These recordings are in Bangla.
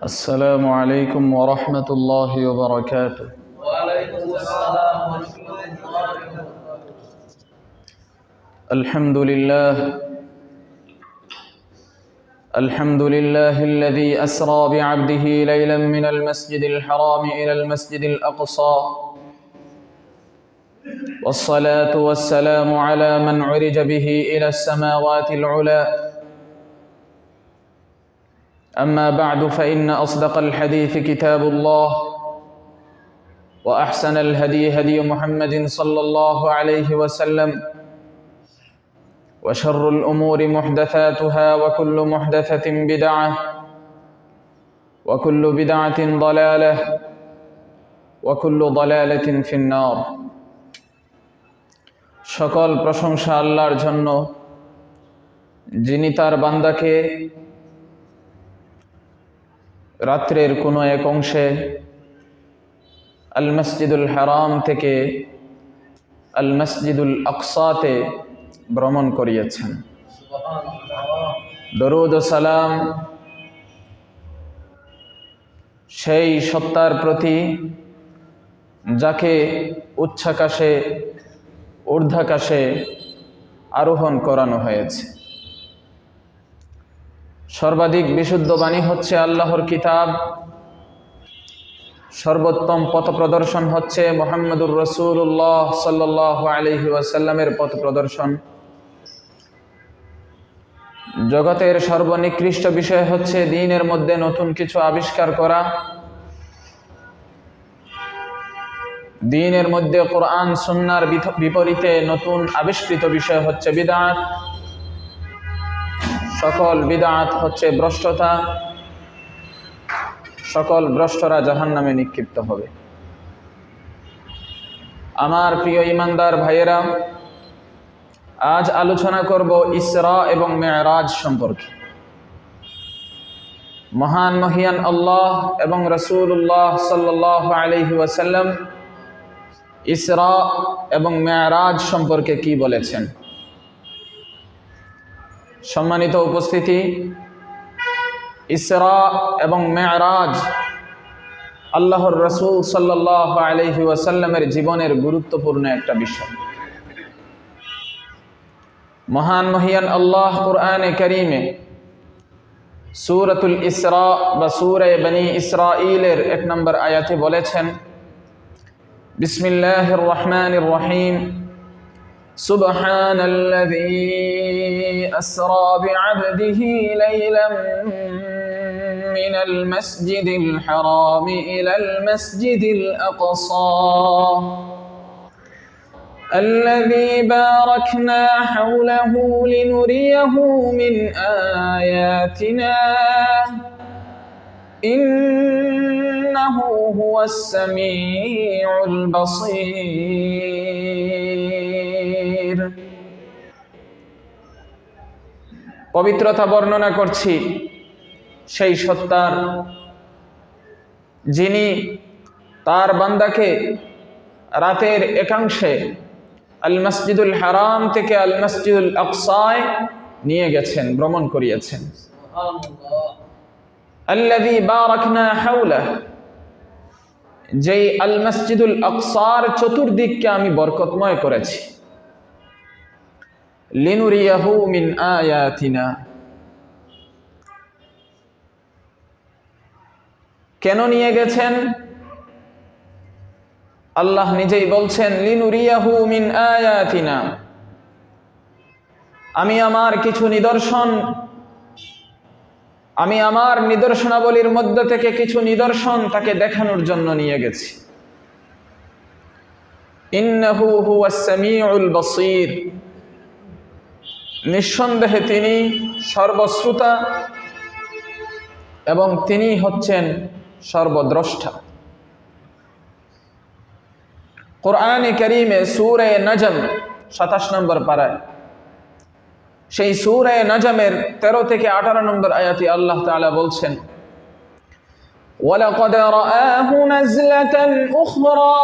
السلام عليكم ورحمة الله وبركاته. وعليكم السلام ورحمة الله وبركاته. الحمد لله الذي أسرى بعبده ليلا من المسجد الحرام إلى المسجد الأقصى، والصلاة والسلام على من عرج به إلى السماوات العلى. أما بعد، فإن أصدق الحديث كتاب الله، وأحسن الهدي هدي محمد صلى الله عليه وسلم، وشر الأمور محدثاتها، وكل محدثة بدعة، وكل بدعة ضلالة، وكل ضلالة في النار। সকল প্রশংসা আল্লাহর জন্য, যিনি তার বান্দাকে রাত্রের কোনো এক অংশে আল মসজিদুল হারাম থেকে আল মসজিদুল আকসাতে ভ্রমণ করিয়েছেন। দরুদ ও সালাম সেই সত্তার প্রতি যাকে উচ্চাকাশে ঊর্ধ্বাকাশে আরোহণ করানো হয়েছে। সর্বাধিক বিশুদ্ধ বাণী হচ্ছে আল্লাহর কিতাব, সর্বোত্তম পথ প্রদর্শন হচ্ছে মুহাম্মদুর রাসূলুল্লাহ সাল্লাল্লাহু আলাইহি ওয়াসাল্লামের পথ প্রদর্শন। জগতের সর্বনিকৃষ্ট বিষয় হচ্ছে দ্বীনের মধ্যে নতুন কিছু আবিষ্কার করা। দ্বীনের মধ্যে কোরআন সুন্নাহর বিপরীতে নতুন আবিষ্কৃত বিষয় হচ্ছে বিদআত। সকল বিদআত হচ্ছে ভ্রষ্টতা, সকল ভ্রষ্টরা জাহান্নামে নিক্ষিপ্ত হবে। আমার প্রিয় ঈমানদার ভাইয়েরা, আজ আলোচনা করব ইসরা এবং মেরাজ সম্পর্কে। মহান মহিয়ান আল্লাহ এবং রাসূলুল্লাহ সাল্লাল্লাহু আলাইহি ওয়াসাল্লাম ইসরা এবং মেরাজ সম্পর্কে কি বলেছেন। সম্মানিত উপস্থিতি, ইসরা এবং মেরাজ আল্লাহর রাসূল সাল্লাল্লাহু আলাইহি ওয়াসাল্লামের জীবনের গুরুত্বপূর্ণ একটা বিষয়। মহান মহিয়ান আল্লাহ কুরআনে কারীমে সূরাতুল ইসরা বা সূরা বনী ইসরাঈলের 1 নম্বর আয়াতে বলেছেন, বিসমিল্লাহির রহমানির রহিম, সুবহানাল্লাযী আসরা বি'আবদিহি লাইলাম মিনাল মাসজিদিল হারাম ইলাল মাসজিদিল আকসা الذي باركنا حوله لنريه من آياتنا إنه هو السميع البصير। পবিত্রতা বর্ণনা করছি সেই সত্তার, যিনি তার বান্দাকে রাতের একাংশে আল মসজিদুল হারাম থেকে আল মসজিদুল আকসায় নিয়ে গেছেন, ভ্রমণ করিয়েছেন। আল্লাযী বারাকনা হাওলাহ, যেই আল মসজিদুল আকসার চতুর্দিককে আমি বরকতময় করেছি। লিনুরিয়াহু মিন আয়াতিনা, কেন নিয়ে গেছেন? আল্লাহ নিজেই বলছেন, লিনুরিয়াহু মিন আয়াতিনা, আমি আমার কিছু নিদর্শন, আমি আমার নিদর্শনাবলীর মধ্য থেকে কিছু নিদর্শন তাকে দেখানোর জন্য নিয়ে গেছি। ইন্নাহু হুয়াস সামিউল বাসীর, নিঃসন্দেহে তিনি সর্বশ্রোতা এবং তিনি হচ্ছেন সর্বদ্রষ্টা। কোরআনে কারীমে সূরা নজম 27 নম্বর পারায়, সেই সূরা নজমের 13 থেকে 18 নম্বর আয়াতে আল্লাহ তাআলা বলছেন, ওয়ালাকাদ রাআহু নাজলাতান উখরা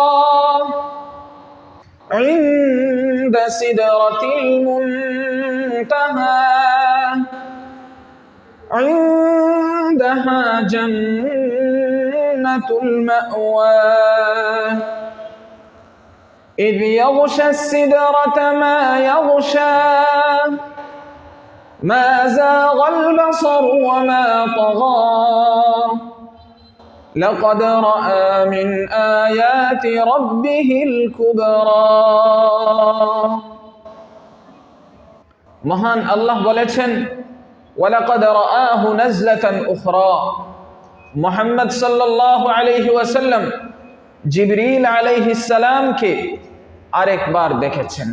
ইনদা সিদরাতিল মুনতাহা عندها جنة المأوى إذ يغشى السدرة ما يغشى ما زاغ البصر وما طغى لقد رأى من آيات ربه الكبرى মহান আল্লাহ বলেছেন ওয়ালাকাদ রাআহু নাজলাতান উখরা মুহাম্মদ সাল্লাল্লাহু আলাইহি ওয়াসাল্লাম জিবরিল আলাইহিস সালামকে আরেকবার দেখেছেন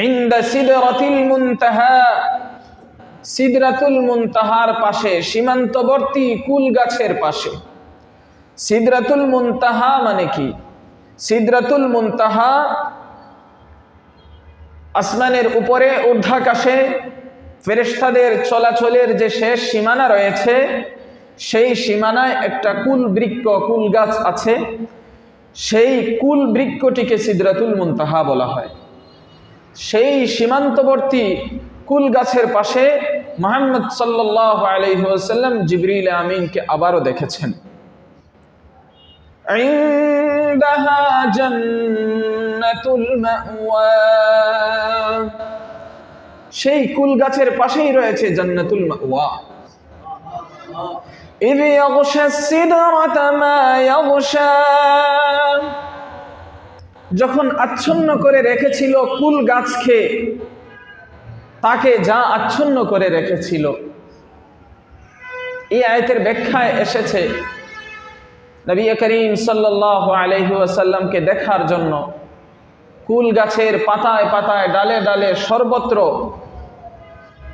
ইনদা সিদরাতিল মুনতাহা সিদরাতুল মুনতাহার পাশে সীমান্তবর্তী কুল গাছের পাশে সিদরাতুল মুনতাহা মানে কি সিদরাতুল মুনতাহা আসমানের উপরে ঊর্ধ্বাকাশে ফেরেশতাদের চলাচলের যে শেষ সীমানা রয়েছে সেই সীমানায় একটা কুল বৃক্ষ কুল গাছ আছে সেই কুল বৃক্ষটিকে সিদরাতুল মুনতাহা বলা হয় সেই সীমান্তবর্তী কুল গাছের পাশে মুহাম্মদ সাল্লাল্লাহু আলাইহি ওয়াসাল্লাম জিবরিল আমিনকে আবারও দেখেছেন ইনদাহা জান্নাতুল মাওয়া সেই কুল গাছের পাশেই রয়েছে জান্নাতুল মাওয়া ইয ইয়াগশা সিদরাতা মা ইয়াগশা যখন আচ্ছন্ন করে রেখেছিল কুল গাছকে তাকে যা আচ্ছন্ন করে রেখেছিল এই আয়াতের ব্যাখ্যায় এসেছে নবী করিম সাল্লাল্লাহু আলাইহি ওয়াসাল্লামকে দেখার জন্য কুল গাছের পাতায় পাতায় ডালে ডালে সর্বত্র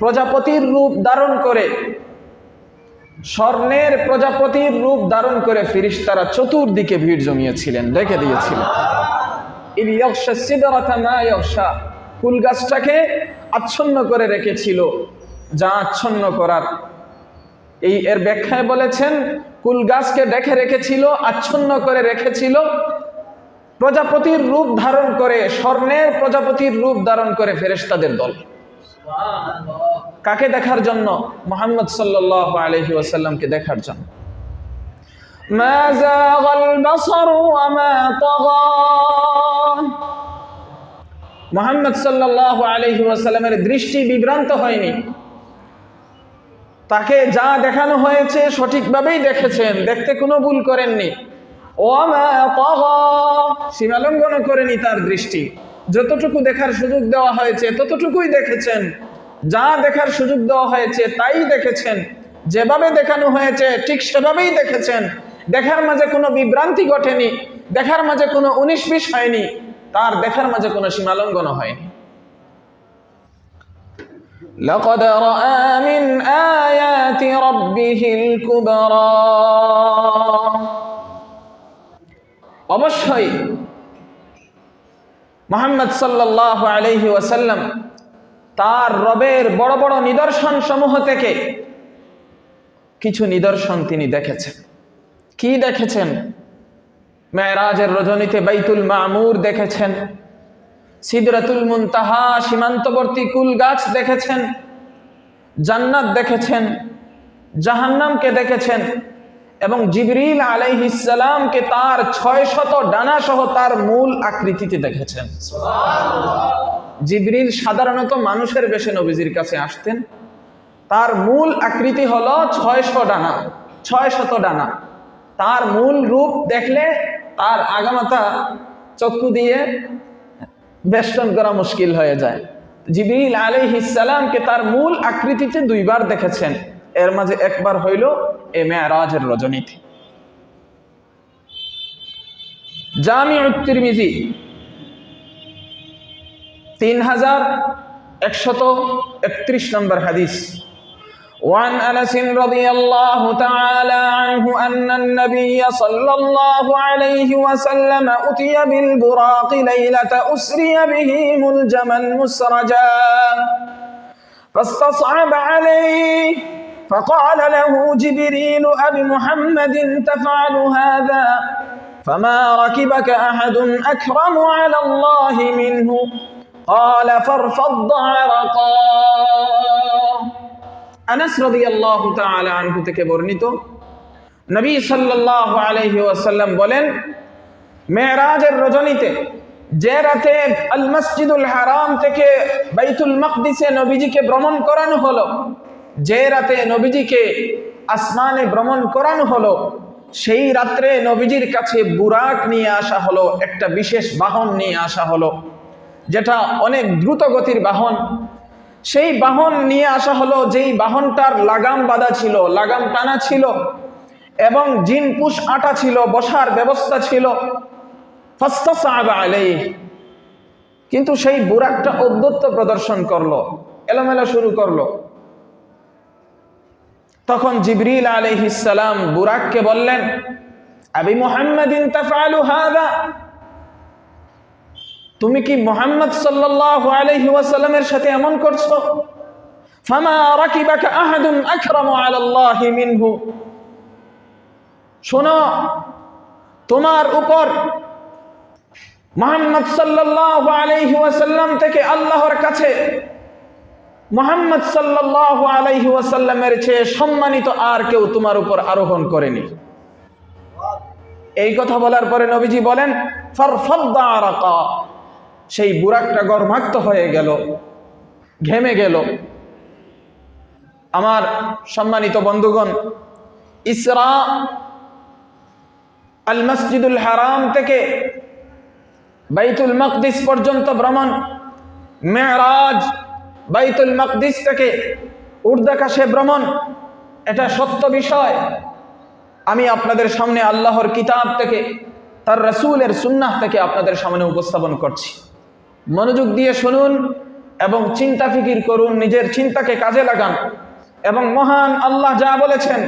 প্রজাপতির রূপ ধারণ করে স্বর্ণের প্রজাপতির রূপ ধারণ করে ফেরেশতারা চতুর্দিকে ভিড় জমিয়েছিলেন রেখে দিয়েছিলেন ইয ইয়াগশা সিদরাতা মা ইয়াগশা কুল গাছটাকে আচ্ছন্ন করে রেখেছিল যা আচ্ছন্ন করার এর ব্যাখ্যায় বলেছেন কুল গাছকে ডেকে রেখেছিল আচ্ছন্ন করে রেখেছিল প্রজাপতির রূপ ধারণ করে স্বর্ণের প্রজাপতির রূপ ধারণ করে ফেরেশতাদের দল কাকে দেখার জন্য মুহাম্মদ সাল্লাল্লাহু আলাইহি ওয়াসাল্লামকে দেখার জন্য মা যাগাল বাসারু ওয়া মা তাগা মুহাম্মদ সাল্লাল্লাহু আলাইহি ওয়াসাল্লামের দৃষ্টি বিভ্রান্ত হয়নি তাকে যা দেখানো হয়েছে সঠিকভাবেই দেখেছেন দেখতে কোনো ভুল করেননি ওয়া মা তাগা সীমালঙ্ঘন করেনি তার দৃষ্টি যতটুকু দেখার সুযোগ দেওয়া হয়েছে ততটুকুই দেখেছেন যা দেখার সুযোগ দেওয়া হয়েছে তাই দেখেছেন যেভাবে দেখানো হয়েছে ঠিক সেভাবেই দেখেছেন দেখার মাঝে কোনো বিভ্রান্তি ঘটেনি দেখার মাঝে কোনো 19-20 হয়নি তার দেখার মাঝে কোনো সীমালঙ্ঘন হয়নি লাকাদ রাআ মিন আয়াতি রাব্বিহিল কুবরা অবশ্যই মুহাম্মদ সাল্লাল্লাহু আলাইহি ওয়াসাল্লাম তার রবের বড় বড় নিদর্শন সমূহ থেকে কিছু নিদর্শন তিনি দেখেছেন কি দেখেছেন মেরাজের রজনীতে বাইতুল মামুর দেখেছেন সিদরাতুল মুনতাহা সীমান্তবর্তী কুল গাছ দেখেছেন জান্নাত দেখেছেন জাহান্নামকে দেখেছেন এবং জিবরিল আলাইহিস সালামকে তার 600 ডানা সহ তার মূল আকৃতিতে দেখেছেন সুবহানাল্লাহ জিবরিল সাধারণত মানুষের বেশে নবীজির কাছে আসতেন তার মূল আকৃতি হলো 600 ডানা তার মূল রূপ দেখলে তার আগামাথা চক্ষু দিয়ে বেষ্টন করা মুশকিল হয়ে যায় জিবরিল আলাইহিস সালামকে তার মূল আকৃতিতে 2 বার দেখেছেন এর মাঝে একবার হইল এই মেরাজের রজনীতে জামিউত তিরমিজি 3131 নম্বর হাদিস وعن أنس رضي الله تعالى عنه أن النبي صلى الله عليه وسلم أتي بالبراق ليلة أسري به ملجما مسرجا فاستصعب عليه فقال له جبريل أبي محمد تفعل هذا فما ركبك أحد أكرم على الله منه قال فارفض عرقا আনাস রাদিয়াল্লাহু তাআলা আনহু থেকে বর্ণিত, নবী সাল্লাল্লাহু আলাইহি ওয়াসাল্লাম বলেন, মেরাজের রজনীতে যে রাতে আল মসজিদুল হারাম থেকে বাইতুল মাকদিসে নবীজিকে ভ্রমণ করানো হলো, যে রাতে নবীজিকে আসমানে ভ্রমণ করানো হলো, সেই রাত্রে নবীজির কাছে বুরাক নিয়ে আসা হলো, একটা বিশেষ বাহন নিয়ে আসা হলো, যেটা অনেক দ্রুত গতির বাহন। সেই বাহন নিয়ে আসা হলো, যেই বাহনটার লাগাম বাঁধা ছিল, লাগাম টানা ছিল এবং জিনপুশ আটা ছিল, বসার ব্যবস্থা ছিল। ফাস্তাসাবা আলাইহি, কিন্তু সেই বুরাকটা ঔদ্ধত্য প্রদর্শন করলো, এলোমেলো শুরু করলো। তখন জিবরিল আলাইহিস সালাম বুরাককে বললেন, আবি মুহাম্মাদিন তাফআলু হাযা, তুমি কি মুহাম্মদ সাল্লাল্লাহু আলাইহি ওয়াসাল্লামের সাথে এমন করছো? ফামা রাকিবাকা আহাদুন আকরামু আলাল্লাহি মিনহু, শোনো, তোমার উপর মুহাম্মদ সাল্লাল্লাহু আলাইহি ওয়াসাল্লাম থেকে আল্লাহর কাছে মুহাম্মদ সাল্লাল্লাহু আলাইহি ওয়াসাল্লামের চেয়ে সম্মানিত আর কেউ তোমার উপর আরোহণ করেনি। এই কথা বলার পরে নবীজি বলেন, ফারফাদ্দা আরাকা, সেই বুরাকটা গর্মাক্ত হয়ে গেল, ঘেমে গেল। আমার সম্মানিত বন্ধুগণ, ইসরা আল মসজিদুল হারাম থেকে বাইতুল মাকদিস পর্যন্ত ভ্রমণ, মেরাজ বাইতুল মাকদিস থেকে ঊর্ধ্বাকাশে ভ্রমণ, এটা সত্য বিষয়। আমি আপনাদের সামনে আল্লাহর কিতাব থেকে, তার রাসূলের সুন্নাহ থেকে আপনাদের সামনে উপস্থাপন করছি। মনোযোগ দিয়ে শুনুন এবং চিন্তা ফিকির করুন, নিজের চিন্তাকে কাজে লাগান এবং মহান আল্লাহ যা বলেছেন,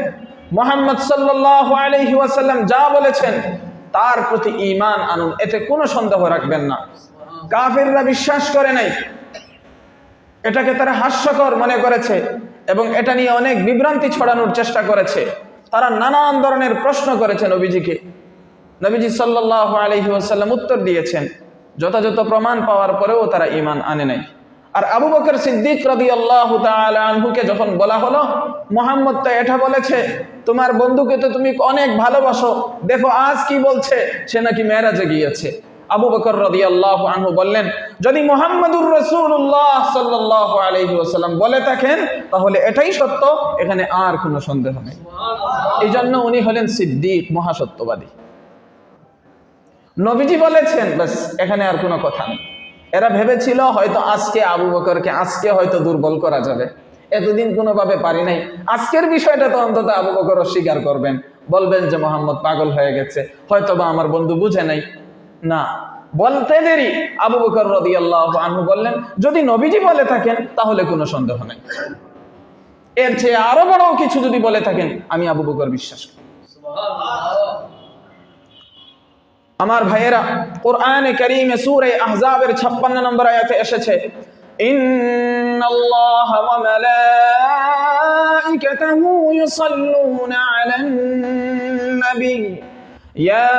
মুহাম্মদ সাল্লাল্লাহু আলাইহি ওয়াসাল্লাম যা বলেছেন তার প্রতি ঈমান আনুন, এতে কোনো সন্দেহ রাখবেন না। কাফিররা বিশ্বাস করে নাই, এটাকে তারা হাস্যকর মনে করেছে এবং এটা নিয়ে অনেক বিভ্রান্তি ছড়ানোর চেষ্টা করেছে। তারা নানান ধরনের প্রশ্ন করেছে নবীজিকে। নবীজি সাল্লাল্লাহু আলাইহি ওয়াসাল্লাম উত্তর দিয়েছেন, যথাযথ প্রমাণ পাওয়ার পরেও তারা ঈমান আনে নাই। আর আবু বকর সিদ্দিক রাদিয়াল্লাহু তাআলা আনহুকে যখন বলা হলো, মুহাম্মদ তো এটা বলেছে, তোমার বন্ধুকে তো তুমি অনেক ভালোবাসো, দেখো আজ কি বলছে, সে নাকি মেরাজে গিয়েছে। আবু বকর রাদিয়াল্লাহু আনহু বললেন, যদি মুহাম্মদুর রাসূলুল্লাহ সাল্লাল্লাহু আলাইহি ওয়াসাল্লাম বলে থাকেন তাহলে এটাই সত্য, এখানে আর কোনো সন্দেহ নেই। এই জন্য উনি হলেন সিদ্দিক, মহাসত্যবাদী। নবীজি বলেছেন, বাস, এখানে আর কোনো কথা নেই। এরা ভেবেছিল হয়তো আজকে আবু বকরকে আজকে হয়তো দুর্বল করা যাবে, এতদিন কোনোভাবে পারি নাই, আজকের বিষয়টা তো অন্তত আবু বকর অস্বীকার করবেন, বলবেন যে মোহাম্মদ পাগল হয়ে গেছে, হয়তো বা আমার বন্ধু বুঝে নাই। না, বলতে দেরি আবু বকর রাদিয়াল্লাহু আনহু বললেন, যদি নবীজি বলে থাকেন তাহলে কোনো সন্দেহ নেই, এর চেয়ে আরো বড় কিছু যদি বলে থাকেন আমি আবু বকর বিশ্বাস করি। আমার ভাইয়েরা, কোরআনে কারীমে সূরা আহজাবের 56 নম্বর আয়াতে এসেছে, ইন্নাল্লাহা ওয়া মালাইকাতাহু ইউসাল্লুনা আলান নবী ইয়া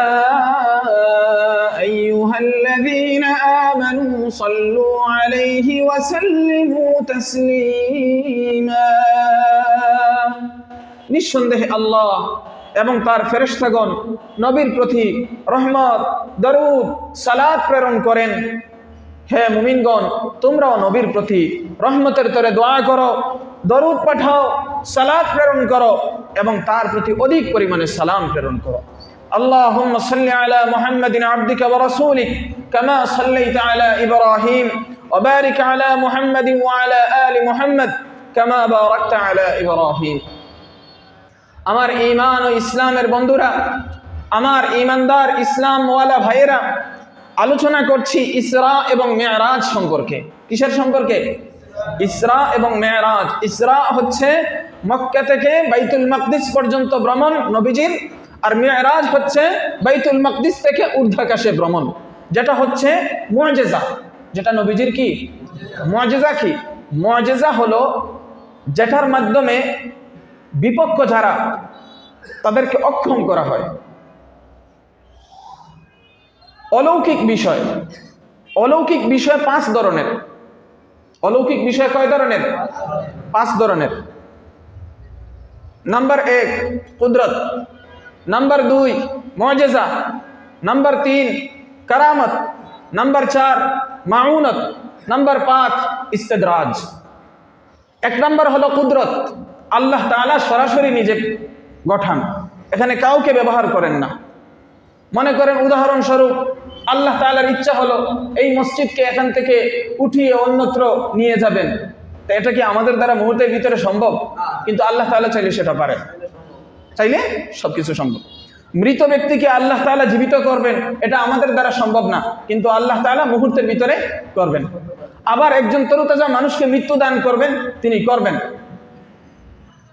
আইয়ুহাল্লাযীনা আমানু সাল্লু আলাইহি ওয়া সাল্লিমু তাসলিমা। নিঃসন্দেহে আল্লাহ এবং তার ফেরেশতাগণ নবীর প্রতি রহমত, দরুদ, সালাত প্রেরণ করেন। হে মুমিনগণ, তোমরাও নবীর প্রতি রহমতের তরে দোয়া করো, দরুদ পাঠাও, সালাত প্রেরণ করো এবং তার প্রতি অধিক পরিমাণে সালাম প্রেরণ করো। আল্লাহুম্মা সাল্লি আলা মুহাম্মাদিন আবদিকা ওয়া রাসূলিক কামা সাল্লাইতা আলা ইব্রাহিম ওয়া বারিক আলা মুহাম্মাদিন ওয়া আলা আলি মুহাম্মাদ কামা বারাকতা আলা ইব্রাহিম। আমার ঈমান ও ইসলামের বন্ধুরা, আমার ঈমানদার ইসলামওয়ালা ভাইয়েরা, আলোচনা করছি ইসরা এবং মেরাজ সম্পর্কে। কিসের সম্পর্কে? ইসরা এবং মেরাজ। ইসরা হচ্ছে মক্কা থেকে বাইতুল মাকদিস পর্যন্ত ভ্রমণ নবীজির, আর মেরাজ হচ্ছে বাইতুল মাকদিস থেকে ঊর্ধ্বাকাশে ভ্রমণ, যেটা হচ্ছে মুআজিজা। যেটা নবীজির কি মুআজিজা? কি মুআজিজা? হলো যেটার মাধ্যমে বিপক্ষ যারা তাদেরকে অক্ষম করা হয়। অলৌকিক বিষয়, অলৌকিক বিষয় 5 ধরনের। অলৌকিক বিষয় কয় ধরনের? 5 ধরনের। নাম্বার 1 কুদরত, নাম্বার 2 মুআজিজা, নাম্বার 3 কারামত, নাম্বার 4 মাউনত, নাম্বার 5 ইস্তেদরাজ। 1 নাম্বার হলো কুদরত, আল্লাহ তাআলা সরাসরি নিজে গঠান, এখানে কাউকে ব্যবহার করেন না। মনে করেন উদাহরণস্বরূপ আল্লাহ তাআলার ইচ্ছা হলো এই মসজিদকে এখান থেকে উঠিয়ে অন্যত্র নিয়ে যাবেন, তো এটা কি আমাদের দ্বারা মুহূর্তের ভিতরে সম্ভব? কিন্তু আল্লাহ তাআলা চাইলে সেটা পারেন, চাইলে সবকিছু সম্ভব। মৃত ব্যক্তিকে আল্লাহ তাআলা জীবিত করবেন, এটা আমাদের দ্বারা সম্ভব না, কিন্তু আল্লাহ তাআলা মুহূর্তের ভিতরে করবেন। আবার একজন তরুতাজা মানুষকে মৃত্যু দান করবেন, তিনি করবেন।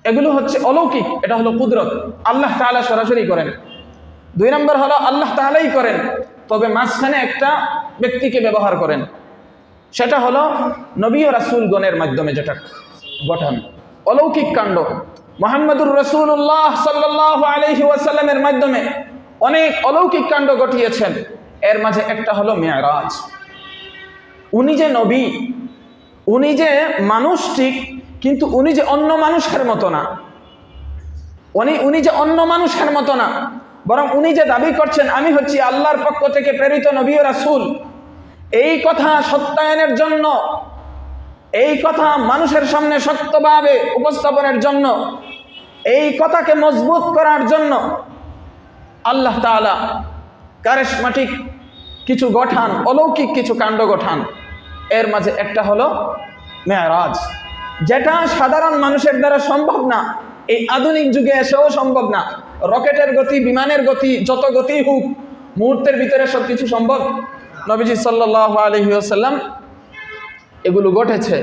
এগুলো হচ্ছে অলৌকিক, এটা হলো কুদরত, আল্লাহ তাআলা সরাসরি করেন। 2 নম্বর হলো আল্লাহ তাআলাই করেন, তবে মাঝখানে একটা ব্যক্তিকে ব্যবহার করেন, সেটা হলো নবী ও রাসূলগণের মাধ্যমে যেটা গঠন, অলৌকিক কাণ্ড। মুহাম্মদুর রাসূলুল্লাহ সাল্লাল্লাহু আলাইহি ওয়াসাল্লামের মাধ্যমে অনেক অলৌকিক কাণ্ড ঘটিয়েছেন। এর মাঝে একটা হলো মেরাজ। উনি যে নবী, উনি যে মানুষ ঠিক, কিন্তু উনি যে অন্য মানুষের মতো না, উনি যে অন্য মানুষের মতো না, বরং উনি যে দাবি করছেন আমি হচ্ছি আল্লাহর পক্ষ থেকে প্রেরিত নবী ও রাসূল, এই কথা সত্যায়নের জন্য, এই কথা মানুষের সামনে সত্যভাবে উপস্থাপনের জন্য, এই কথাকে মজবুত করার জন্য আল্লাহ তাআলা কারিশমাটিক কিছু গঠান, অলৌকিক কিছু কাণ্ড গঠান। এর মাঝে একটা হলো মেরাজ, যেটা সাধারণ মানুষের দ্বারা সম্ভব না, এই আধুনিক যুগে এসেও সম্ভব না। রকেটের গতি, বিমানের গতি, যত গতি হোক, মুহূর্তের ভিতরে সবকিছু সম্ভব। নবীজি সাল্লাল্লাহু আলাইহি ওয়াসাল্লাম এগুলো ঘটেছে,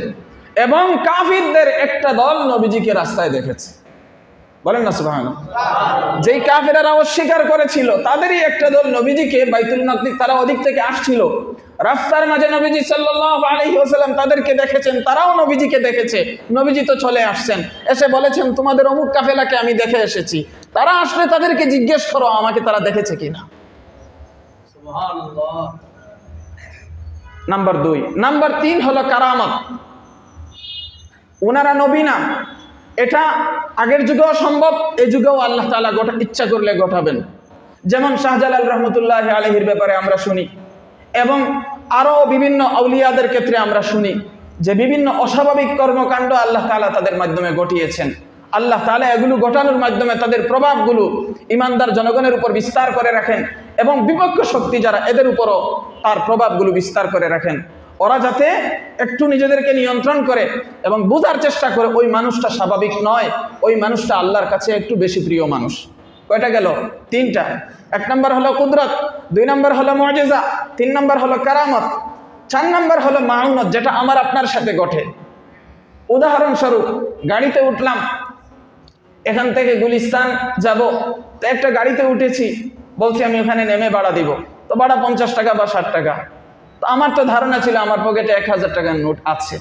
এবং কাফিরদের একটা দল নবীজিকে রাস্তায় দেখেছে, বলেন না সুবহানাল্লাহ। যেই কাফেররা অস্বীকার করেছিল তাদেরই একটা দল নবীজিকে বাইতুল মাকদিস, তারা ওদিক থেকে আসছিল, রাস্তার মাঝে নবীজি সাল্লাল্লাহু আলাইহি ওয়াসাল্লাম তাদেরকে দেখেছেন, তারাও নবীজিকে দেখেছে। নবীজি তো চলে আসছেন, এসে বলেছেন তোমাদের অমুক কাফেলাকে আমি দেখে এসেছি, তারা আসলে তাদেরকে জিজ্ঞেস করো আমাকে তারা দেখেছে কিনা। সুবহানাল্লাহ। নাম্বার 2। নাম্বার 3 হলো কারামত। ওনারা নবী না, এটা আগের যুগেও সম্ভব, এই যুগেও আল্লাহ তাআলা ইচ্ছা করলে ঘটাবেন। যেমন শাহজালাল রহমতুল্লাহি আলাইহির ব্যাপারে আমরা শুনি, এবং আরও বিভিন্ন আউলিয়াদের ক্ষেত্রে আমরা শুনি যে বিভিন্ন অস্বাভাবিক কর্মকাণ্ড আল্লাহ তাআলা তাদের মাধ্যমে ঘটিয়েছেন। আল্লাহ তাআলা এগুলো ঘটানোর মাধ্যমে তাদের প্রভাবগুলো ইমানদার জনগণের উপর বিস্তার করে রাখেন, এবং বিপক্ষ শক্তি যারা এদের উপরও তার প্রভাবগুলো বিস্তার করে রাখেন। ওরা যাতে একটু নিজেদেরকে নিয়ন্ত্রণ করে এবং বোঝার চেষ্টা করে ওই মানুষটা স্বাভাবিক নয়, ওই মানুষটা আল্লাহর কাছে একটু বেশি প্রিয় মানুষ। কয়টা গেল? 3টা। 1 নম্বর হলো কুদরত, 2 নম্বর হলো মুআজিজা, 3 নম্বর হলো কারামত, 4 নম্বর হলো মাউনত, যেটা আমার আপনার সাথে ঘটে। উদাহরণস্বরূপ গাড়িতে উঠলাম, এখান থেকে গুলিস্তান যাব, তো একটা গাড়িতে উঠেছি, বলছি আমি ওখানে নেমে ভাড়া দিব, তো ভাড়া 50 টাকা বা 60 টাকা। তো আমার তো ধারণা ছিল আমার পকেটে 1000 টাকার নোট আছে।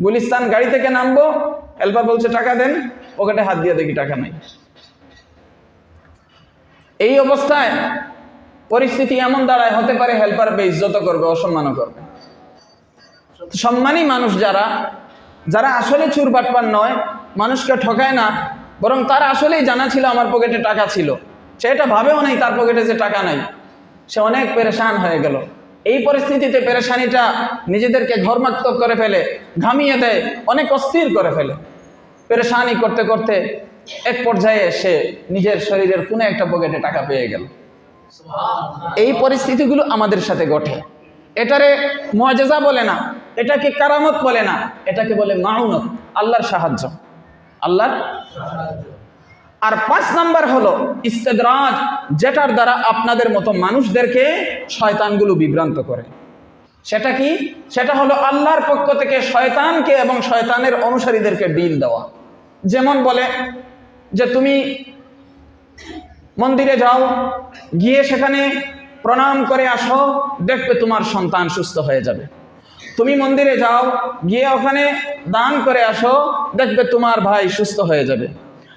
গুলিস্তান গাড়ি থেকে নামবো, হেল্পার বলছে টাকা দেন, পকেটে হাত দিয়ে দেখি টাকা নাই। এই অবস্থায় পরিস্থিতি এমন দাঁড়ায়, হতে পারে হেল্পার বেইজ্জত করবে, অসম্মানও করবে। সম্মানী মানুষ যারা, যারা আসলে চুর বাটপার নয়, মানুষকে ঠকায় না, বরং তারা আসলেই জানা ছিল আমার পকেটে টাকা ছিল, সে এটা ভাবেও নাই তার পকেটে যে টাকা নাই, সে অনেক পেরেশান হয়ে গেল। এই পরিস্থিতিতে পেরেশানিটা নিজেদেরকে ঘর্মাক্ত করে ফেলে, ঘামিয়ে দেয়, অনেক অস্থির করে ফেলে। পেরেশানি করতে করতে এক পর্যায়ে সে নিজের শরীরের কোনো একটা পকেটে টাকা পেয়ে গেল। এই পরিস্থিতিগুলো আমাদের সাথে ঘটে। এটারে মুআজিজা বলে না, এটাকে কারামত বলে না, এটাকে বলে মাউনত, আল্লাহর সাহায্য, আল্লাহর। আর 5 নাম্বার হলো ইস্তেদরাজ, যেটার দ্বারা আপনাদের মতো মানুষদেরকে শয়তানগুলো বিভ্রান্ত করে। সেটা কি? সেটা হলো আল্লাহর পক্ষ থেকে শয়তানকে এবং শয়তানের অনুসারীদেরকে ডিল দেওয়া। যেমন বলে যে তুমি মন্দিরে যাও, গিয়ে সেখানে প্রণাম করে আসো, দেখবে তোমার সন্তান সুস্থ হয়ে যাবে। তুমি মন্দিরে যাও, গিয়ে ওখানে দান করে আসো, দেখবে তোমার ভাই সুস্থ হয়ে যাবে।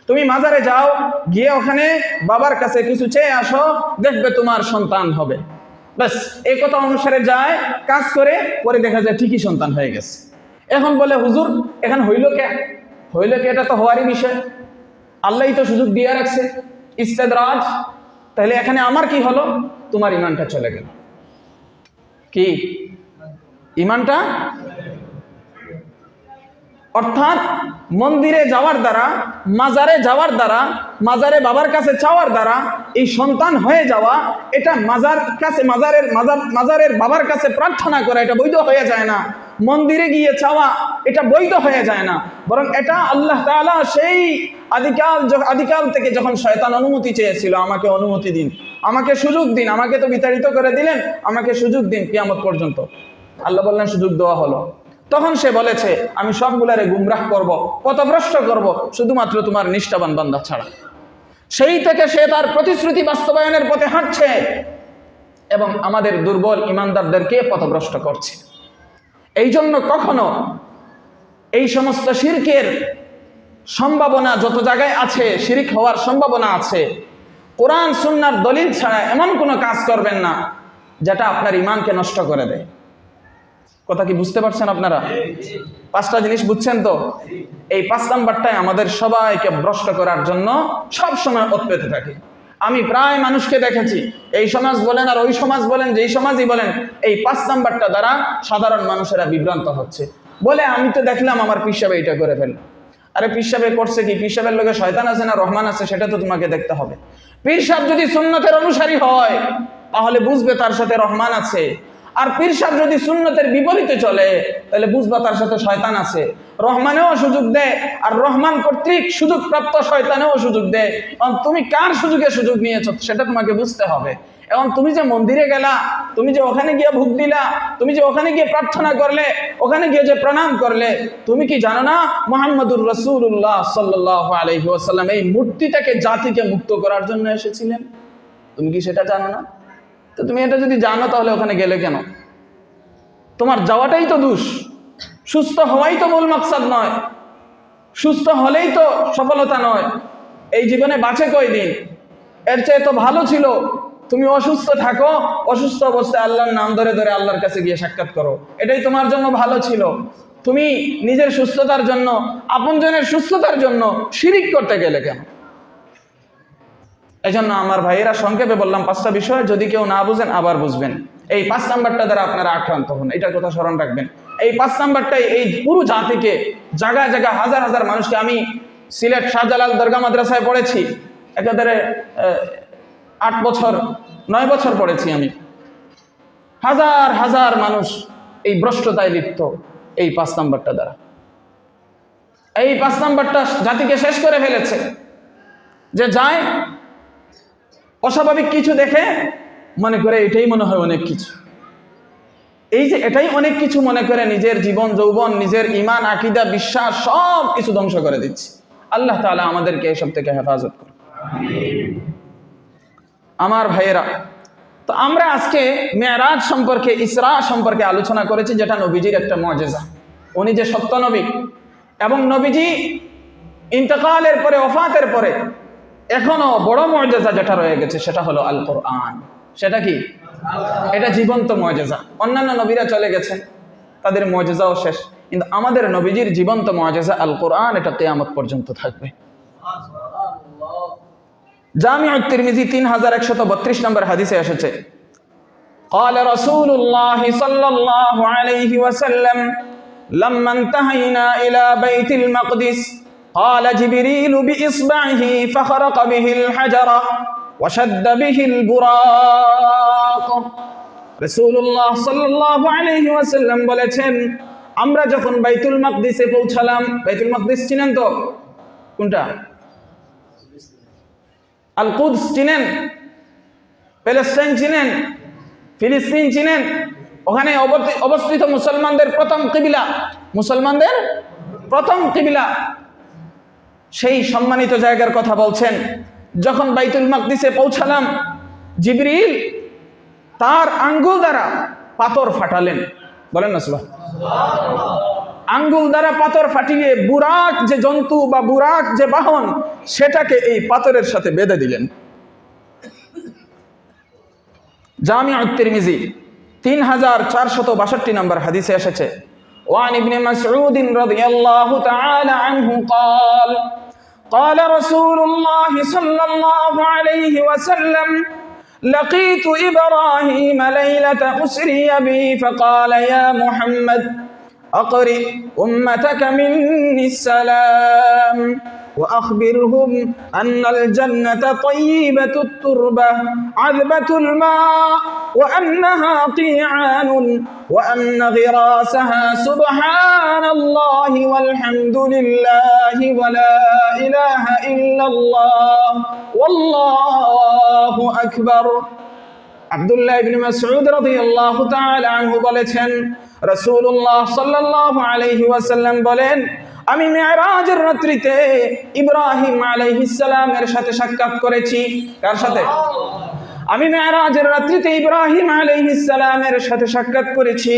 তুমি মাজারে যাও, গিয়ে ওখানে বাবার কাছে কিছু চেয়ে আসো, দেখবে তোমার সন্তান হবে। ব্যাস এই কথা অনুসারে যায়, কাজ করে, পরে দেখা যায় ঠিকই সন্তান হয়ে গেছে। এখন বলে হুজুর এখানে হইল কে? হইল কে? এটা তো হওয়ারই বিষয়। আল্লাহই তো সুযোগ দিয়ে রাখছে, ইস্তেদরাজ। তাহলে এখানে আমার কি হলো? তোমার ইমানটা চলে গেল। কি ইমানটা? অর্থাৎ মন্দিরে যাওয়ার দ্বারা, মাজারে যাওয়ার দ্বারা, মাজারে বাবার কাছে চাওয়ার দ্বারা এই সন্তান হয়ে যাওয়া, এটা মাজারের বাবার কাছে প্রার্থনা করা, এটা বৈধ হয়ে যায় না। মন্দিরে গিয়ে চাওয়া, এটা বৈধ হয়ে যায় না। বরং এটা আল্লাহ তাআলা সেই আদিকাল থেকে যখন শয়তান অনুমতি চেয়েছিল, আমাকে অনুমতি দিন, আমাকে সুযোগ দিন, আমাকে তো বিতাড়িত করে দিলেন, আমাকে সুযোগ দিন কিয়ামত পর্যন্ত। আল্লাহ বললেন সুযোগ দেওয়া হলো। তখন সে বলেছে আমি সবগুলারে গুমরাহ করব, পথভ্রষ্ট করব, শুধুমাত্র তোমার নিষ্ঠাবান বান্দা ছাড়া। সেই থেকে সে তার প্রতিশ্রুতি বাস্তবায়নের পথে হাঁটছে এবং আমাদের দুর্বল ইমানদারদেরকে পথভ্রষ্ট করছে। এই জন্য কখনো এই সমস্ত শিরকের সম্ভাবনা যত জায়গায় আছে, শিরিক হওয়ার সম্ভাবনা আছে, কোরআন সুন্নাহর দলিল ছাড়া এমন কোনো কাজ করবেন না যেটা আপনার ইমানকে নষ্ট করে দেয়। কথা কি বুঝতে পারছেন আপনারা? 5টা জিনিস বুঝছেন তো? এই 5 নাম্বারটাই আমাদের সবাইকে ভ্রষ্ট করার জন্য সব সময় উৎপেতে থাকে। আমি প্রায় মানুষকে দেখেছি, এই সমাজ বলেন আর ওই সমাজ বলেন, যেই সমাজই বলেন, এই 5 নাম্বারটা দ্বারা সাধারণ মানুষেরা বিভ্রান্ত হচ্ছে। বলে আমি তো দেখলাম আমার পীর সাহেব এটা করে ফেলল। আরে পীর সাহেব করছে কি? পীর সাহেবের লোকে শয়তান আছে না রহমান আছে, সেটা তো তোমাকে দেখতে হবে। পীর সাহেব যদি সুন্নতের অনুসারী হয় তাহলে বুঝবে তার সাথে রহমান আছে। আর পীর সাহেব যদি সুন্নতের বিপরীতে চলে তাহলে বুঝবা তার সাথে শয়তান আছে। রহমানেও সুযোগ দেয় আর রহমান কর্তৃক সুযোগ প্রাপ্ত শয়তানেও সুযোগ দেয়। এবং তুমি কার সুযোগে সুযোগ নিয়েছো সেটা তোমাকে বুঝতে হবে। এবং তুমি যে মন্দিরে গেলা, তুমি যে ওখানে গিয়ে ভোগ দিলা, তুমি যে ওখানে গিয়ে প্রার্থনা করলে, ওখানে গিয়ে যে প্রণাম করলে, তুমি কি জানো না মুহাম্মদুর রাসূলুল্লাহ সাল্লাল্লাহু আলাইহি ওয়াসাল্লাম এই মূর্তিটাকে জাতিকে মুক্ত করার জন্য এসেছিলেন? তুমি কি সেটা জানো না? তো তুমি এটা যদি জানো তাহলে ওখানে গেলে কেন? তোমার যাওয়াটাই তো দোষ। সুস্থ হওয়াই তো মূল মাকসাদ নয়, সুস্থ হলেই তো সফলতা নয়। এই জীবনে বাঁচে কয়দিন? এর চেয়ে তো ভালো ছিল তুমি অসুস্থ থাকো, অসুস্থ অবস্থায় আল্লাহর নাম ধরে ধরে আল্লাহর কাছে গিয়ে সাক্ষাৎ করো, এটাই তোমার জন্য ভালো ছিল। তুমি নিজের সুস্থতার জন্য, আপনজনের সুস্থতার জন্য শিরিক করতে গেলে কেন? এই জন্য আমার ভাইয়েরা সংক্ষেপে বললাম 5টা বিষয়, যদি কেউ না বুঝেন আবার বুঝবেন। এই 5 নাম্বারটা দ্বারা আপনারা আক্রান্ত হন, এটার কথা স্মরণ রাখবেন। এই 5 নাম্বারটাই এই পুরো জাতিকে, জায়গায় জায়গায় হাজার হাজার মানুষকে, আমি সিলেট শাহজালাল দরগা মাদ্রাসায় পড়েছি, একেবারে 8 বছর 9 বছর পড়েছি আমি। হাজার হাজার মানুষ এই ভ্রষ্টতায় লিপ্ত এই 5 নাম্বারটা দ্বারা। এই 5 নাম্বারটা জাতিকে শেষ করে ফেলেছে। যে যায় অস্বাভাবিক কিছু দেখে মনে করে এটাই মনে হয় অনেক কিছু, এই যে এটাই অনেক কিছু মনে করে নিজের জীবন যৌবন, নিজের ঈমান, আকীদা, বিশ্বাস সব কিছু ধ্বংস করে দিচ্ছে। আল্লাহ তাআলা আমাদেরকে এসব থেকে হেফাজত করুন। আমার ভাইয়েরা, তো আমরা আজকে মেরাজ সম্পর্কে, ইসরা সম্পর্কে আলোচনা করেছি, যেটা নবীজির একটা মুজিজা। উনি যে সত্য নবী, এবং নবীজি ইন্তেকালের পরে, ওফাতের পরে এখনো বড় মুজিজা যেটা রয়ে গেছে সেটা হলো আল কোরআন। সেটা কি? এটা জীবন্ত মুজিজা। অন্যান্য নবীরা চলে গেছেন, তাদের মুজিজাও শেষ, কিন্তু আমাদের নবীজির জীবন্ত মুজিজা আল কোরআন, এটা কিয়ামত পর্যন্ত থাকবে। জামিউত তিরমিজি 3132 নম্বর হাদিসে এসেছে, قال رسول الله صلى الله عليه وسلم لما انتهينا إلى بيت المقدس قال جبريل بإصبعه فخرق به الحجر وشد به البراق। রাসূলুল্লাহ সাল্লাল্লাহু আলাইহি ওয়াসাল্লাম বলেছেন, আমরা যখন বাইতুল মাকদিসে পৌঁছালাম, বাইতুল মাকদিস চিনেন তো? কোনটা? আল কুদস চিনেন? প্যালেস্টাইন চিনেন? ফিলিস্তিন চিনেন? ওখানে অবস্থিত মুসলমানদের প্রথম কিবলা, মুসলমানদের প্রথম কিবলা, সেই সম্মানিত জায়গার কথা বলছেন। যখন বাইতুল মাকদিসে পৌঁছালাম, জিবরিল তার আঙ্গুল দ্বারা পাথর ফাটালেন। বলেন না সুবহানাল্লাহ। আঙ্গুল দ্বারা পাথর ফাটিয়ে বুরাক যে জন্তু বা বুরাক যে বাহন, সেটাকে এই পাথরের সাথে বেঁধে দিলেন। জামিউত তিরমিজি 3462 নম্বর হাদিসে এসেছে, ওয়ান ইবনে মাসউদ রাদিয়াল্লাহু তাআলা আনহু قال قال رسول الله صلى الله عليه وسلم لقيت إبراهيم ليلة أسري بي فقال يا محمد أقرئ أمتك مني السلام وأخبرهم أن الجنة طيبة التربة عذبة الماء وأنها قيعان وأن غراسها سبحان الله والحمد لله ولا إله إلا الله والله أكبر আব্দুল্লাহ ইবনে মাসউদ রাদিয়াল্লাহু তাআলা আনহু বলেছেন রাসূলুল্লাহ সাল্লাল্লাহু আলাইহি ওয়াসাল্লাম বলেন আমি মিরাজের রাত্রিতে ইব্রাহিম আলাইহিস সালামের সাথে সাক্ষাৎ করেছি। কার সাথে? আমি মিরাজের রাত্রিতে ইব্রাহিম আলাইহিস সালামের সাথে সাক্ষাৎ করেছি।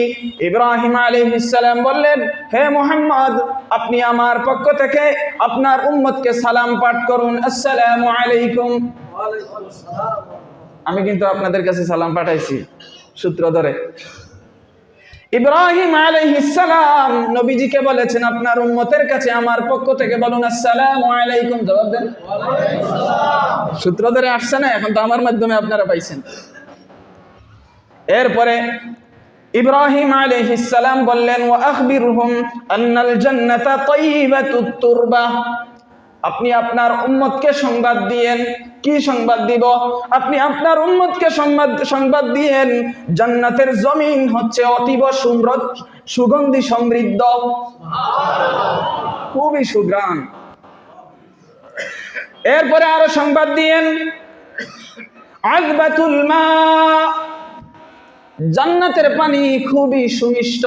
ইব্রাহিম আলাইহিস সালাম বললেন, হে মুহাম্মদ, আপনি আমার পক্ষ থেকে আপনার উম্মতকে সালাম পাঠ করুন, আসসালামু আলাইকুম। ওয়া আলাইকুম আসসালাম। আমি কিন্তু আপনাদের কাছে সালাম পাঠাইছি সূত্র ধরে। ইব্রাহিম আলাইহিস সালাম নবীজিকে বলেছেন আপনার উম্মতের কাছে আমার পক্ষ থেকে বলুন আসসালামু আলাইকুম। জবাব দেন। ওয়া আলাইকুম আসসালাম। সূত্র ধরে আসছে না, এখন তো আমার মাধ্যমে আপনারা পাইছেন। এরপরে ইব্রাহিম আলাইহিস সালাম বললেন ওয়া আখবিরহুম আন্নাল জান্নাতা তাইয়্যিবাতুত তুরবা। আপনি আপনার উম্মতকে সংবাদ দিয়েন। কি সংবাদ দিব? আপনি আপনার উম্মতকে সংবাদ দিয়েন জান্নাতের জমিন হচ্ছে অতীব সুগন্ধি সমৃদ্ধ, খুবই সুঘ্রাণ। এরপরে আরো সংবাদ দিয়েন আযবাতুল মা, জান্নাতের পানি খুবই সুমিষ্ট।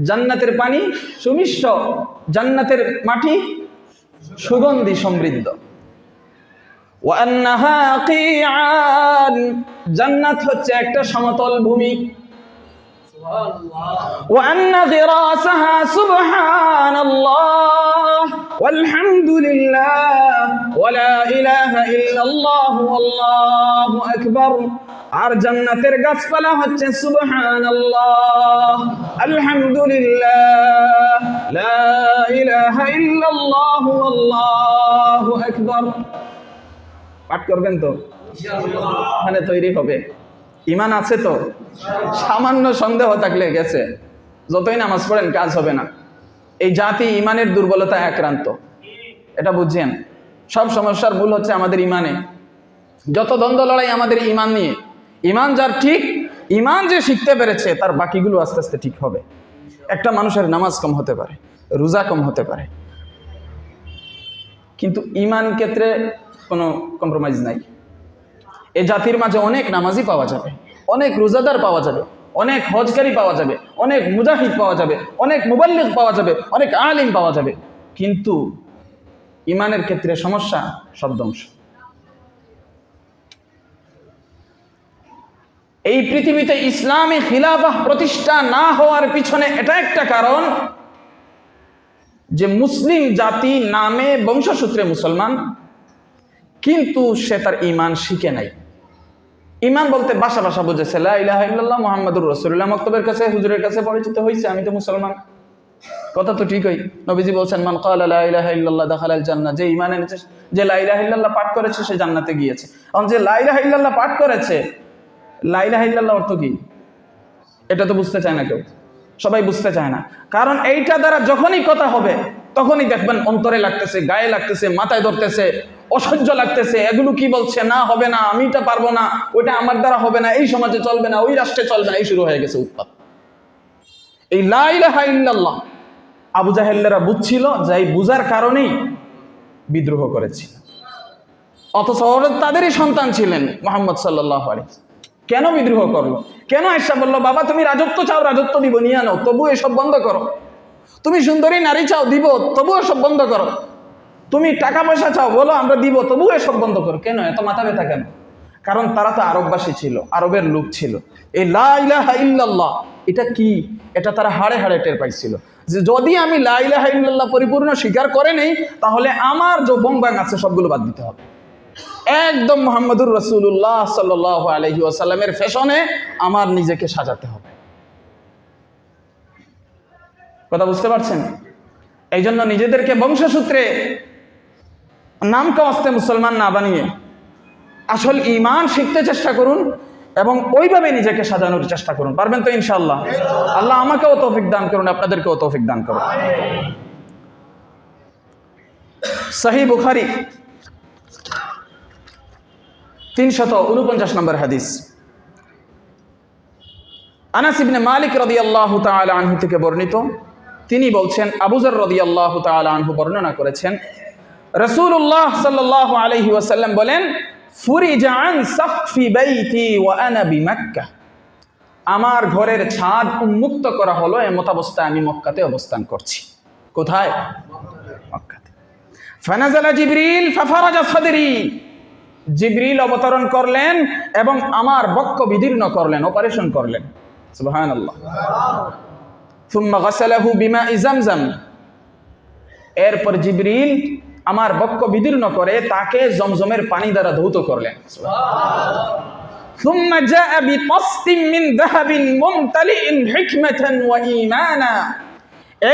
জান্নাতের পানি সুমিষ্ট, জান্নাতের মাটি সুগন্ধি সমৃদ্ধ। ওয়া আন্নাহা কিআন, জান্নাত হচ্ছে একটা সমতল ভূমি। সুবহানাল্লাহ। ওয়া আন্না গিরাসাহা সুবহানাল্লাহ ওয়ালহামদুলিল্লাহ ওয়া লা ইলাহা ইল্লাল্লাহ ওয়াল্লাহু আকবার। আর জান্নাতের গাছপালা হচ্ছে সুবহানাল্লাহ, আলহামদুলিল্লাহ, লা ইলাহা ইল্লাল্লাহ আল্লাহু আকবার। পাঠ করবেন তো? ইনশাআল্লাহ। ওখানে তৈরি হবে। ঈমান আছে তো? সামান্য সন্দেহ থাকলে গেছে, যতই নামাজ পড়েন কাজ হবে না। এই জাতি ঈমানের দুর্বলতায় আক্রান্ত, এটা বুঝছেন। সব সমস্যার মূল হচ্ছে আমাদের ঈমানে। যত দ্বন্দ্ব লড়াই আমাদের ঈমান নিয়ে। ঈমান যার ঠিক, ঈমান যে শিখতে পেরেছে তার বাকিগুলো আস্তে আস্তে ঠিক হবে। একটা মানুষের নামাজ কম হতে পারে, রোজা কম হতে পারে, কিন্তু ঈমান ক্ষেত্রে কোনো কম্প্রোমাইজ নাই। এই জাতির মাঝে অনেক নামাজি পাওয়া যাবে, অনেক রোজাদার পাওয়া যাবে, অনেক হজকারী পাওয়া যাবে, অনেক মুজাহিদ পাওয়া যাবে, অনেক মুবাল্লিগ পাওয়া যাবে, অনেক আলিম পাওয়া যাবে, কিন্তু ঈমানের ক্ষেত্রে সমস্যা, সব ধ্বংস। এই পৃথিবীতে ইসলামী খিলাফা প্রতিষ্ঠা না হওয়ার পিছনে এটা একটা কারণ যে মুসলিম জাতি নামে বংশসূত্রে মুসলমান, কিন্তু সে তার ঈমান শিখে নাই। ঈমান বলতে ভাষা ভাষা বুঝেছে, লা ইলাহা ইল্লাল্লাহ মুহাম্মাদুর রাসূলুল্লাহ, মক্তবের কাছে হুজুরের কাছে পরিচিত হয়েছে, আমি তো মুসলমান। কথা তো ঠিকই, নবীজি বলছেন মান ক্বালা লা ইলাহা ইল্লাল্লাহ দাখালাল জান্নাহ, যে ঈমান এনেছে, যে লা ইলাহা ইল্লাল্লাহ পাঠ করেছে সে জান্নাতে গিয়েছে। এখন যে লা ইলাহা ইল্লাল্লাহ পাঠ করেছে, লা ইলাহা ইল্লাল্লাহ অর্থ কি এটা তো বুঝতে চায় না কেউ, সবাই বুঝতে চায় না। কারণ এইটা দ্বারা যখনই কথা হবে তখনই দেখবেন অন্তরে লাগতেছে, গায়ে লাগতেছে, মাথায় ধরতেছে, অসহ্য লাগতেছে। এগুলো কি বলছে, না হবে না, আমি এটা পারবো না, ওইটা আমার দ্বারা হবে না, এই সমাজে চলবে না, ওই রাষ্ট্রে চলবে না, এই শুরু হয়ে গেছে উৎপাত। এই লা ইলাহা ইল্লাল্লাহ আবু জাহেলরা বুঝছিল, যে এই বুঝার কারণেই বিদ্রোহ করেছিল। অথচ তাদেরই সন্তান ছিলেন মুহাম্মদ সাল্লাল্লাহু আলাইহি। কেন বিদ্রোহ করলো? কেন আয়েশা বলল, বাবা তুমি রাজত্ব চাও, রাজত্ব দিব, নিয়ে আনো, তবু এসব বন্ধ করো। তুমি সুন্দরী নারী চাও, দিব, তবু এসব বন্ধ করো। তুমি টাকা পয়সা চাও, বলো আমরা দিব, তবু এসব বন্ধ করো। কেন এত মাথা ব্যথা কেন? কারণ তারা তো আরববাসী ছিল, আরবের লোক ছিল। এই লা ইলাহা ইল্লাল্লাহ এটা কি, এটা তারা হাড়ে হাড়ে টের পাইছিল, যে যদি আমি লা ইলাহা ইল্লাল্লাহ পরিপূর্ণ স্বীকার করে নেই, তাহলে আমার যে বংবাং আছে সবগুলো বাদ দিতে হবে। একদম মুহাম্মদুর রাসূলুল্লাহ সাল্লাল্লাহু আলাইহি ওয়াসাল্লামের ফ্যাশনে আমার নিজেকে সাজাতে হবে। কথা বুঝতে পারছেন? এই জন্য নিজেদেরকে বংশসূত্রে নামকে অস্তে মুসলমান না বানিয়ে আসল ঈমান শিখতে চেষ্টা করুন এবং ওইভাবে নিজেকে সাজানোর চেষ্টা করুন। পারবেন তো ইনশাআল্লাহ? আল্লাহ আমাকেও তৌফিক দান করুন, আপনাদেরকেও তৌফিক দান করুন। সহিহ বুখারী 349 নম্বর হাদিস। আনাস ইবনে মালিক রাদিয়াল্লাহু তাআলা আনহু থেকে বর্ণিত, তিনি বলছেন, আবু যর রাদিয়াল্লাহু তাআলা আনহু বর্ণনা করেছেন, রাসূলুল্লাহ সাল্লাল্লাহু আলাইহি ওয়াসাল্লাম বলেন, ফুরিজা আন সাকফি বাইতি ওয়া আনা বিমাক্কাহ, আমার ঘরের ছাদ উন্মুক্ত করা হলো, এমত অবস্থায় আমি মক্কাতে অবস্থান করছি। কোথায়? মক্কাতে। ফানাজালা জিবরিল ফাফারাজা সাদরি, জিবরিল অবতরণ করলেন এবং আমার বক্ষ বিদীর্ণ করলেন, অপারেশন করলেন। সুবহানাল্লাহ। সুম্মা গাসালাহু বিমাই জামজাম, এরপর জিবরিল আমার বক্ষ বিদীর্ণ করে তাকে জমজমের পানি দ্বারা ধৌত করলেন। সুম্মা জাআ বিতাসতিম মিন যাহাবিন মুমতালিইন হিকমাতান ওয়া ঈমানা,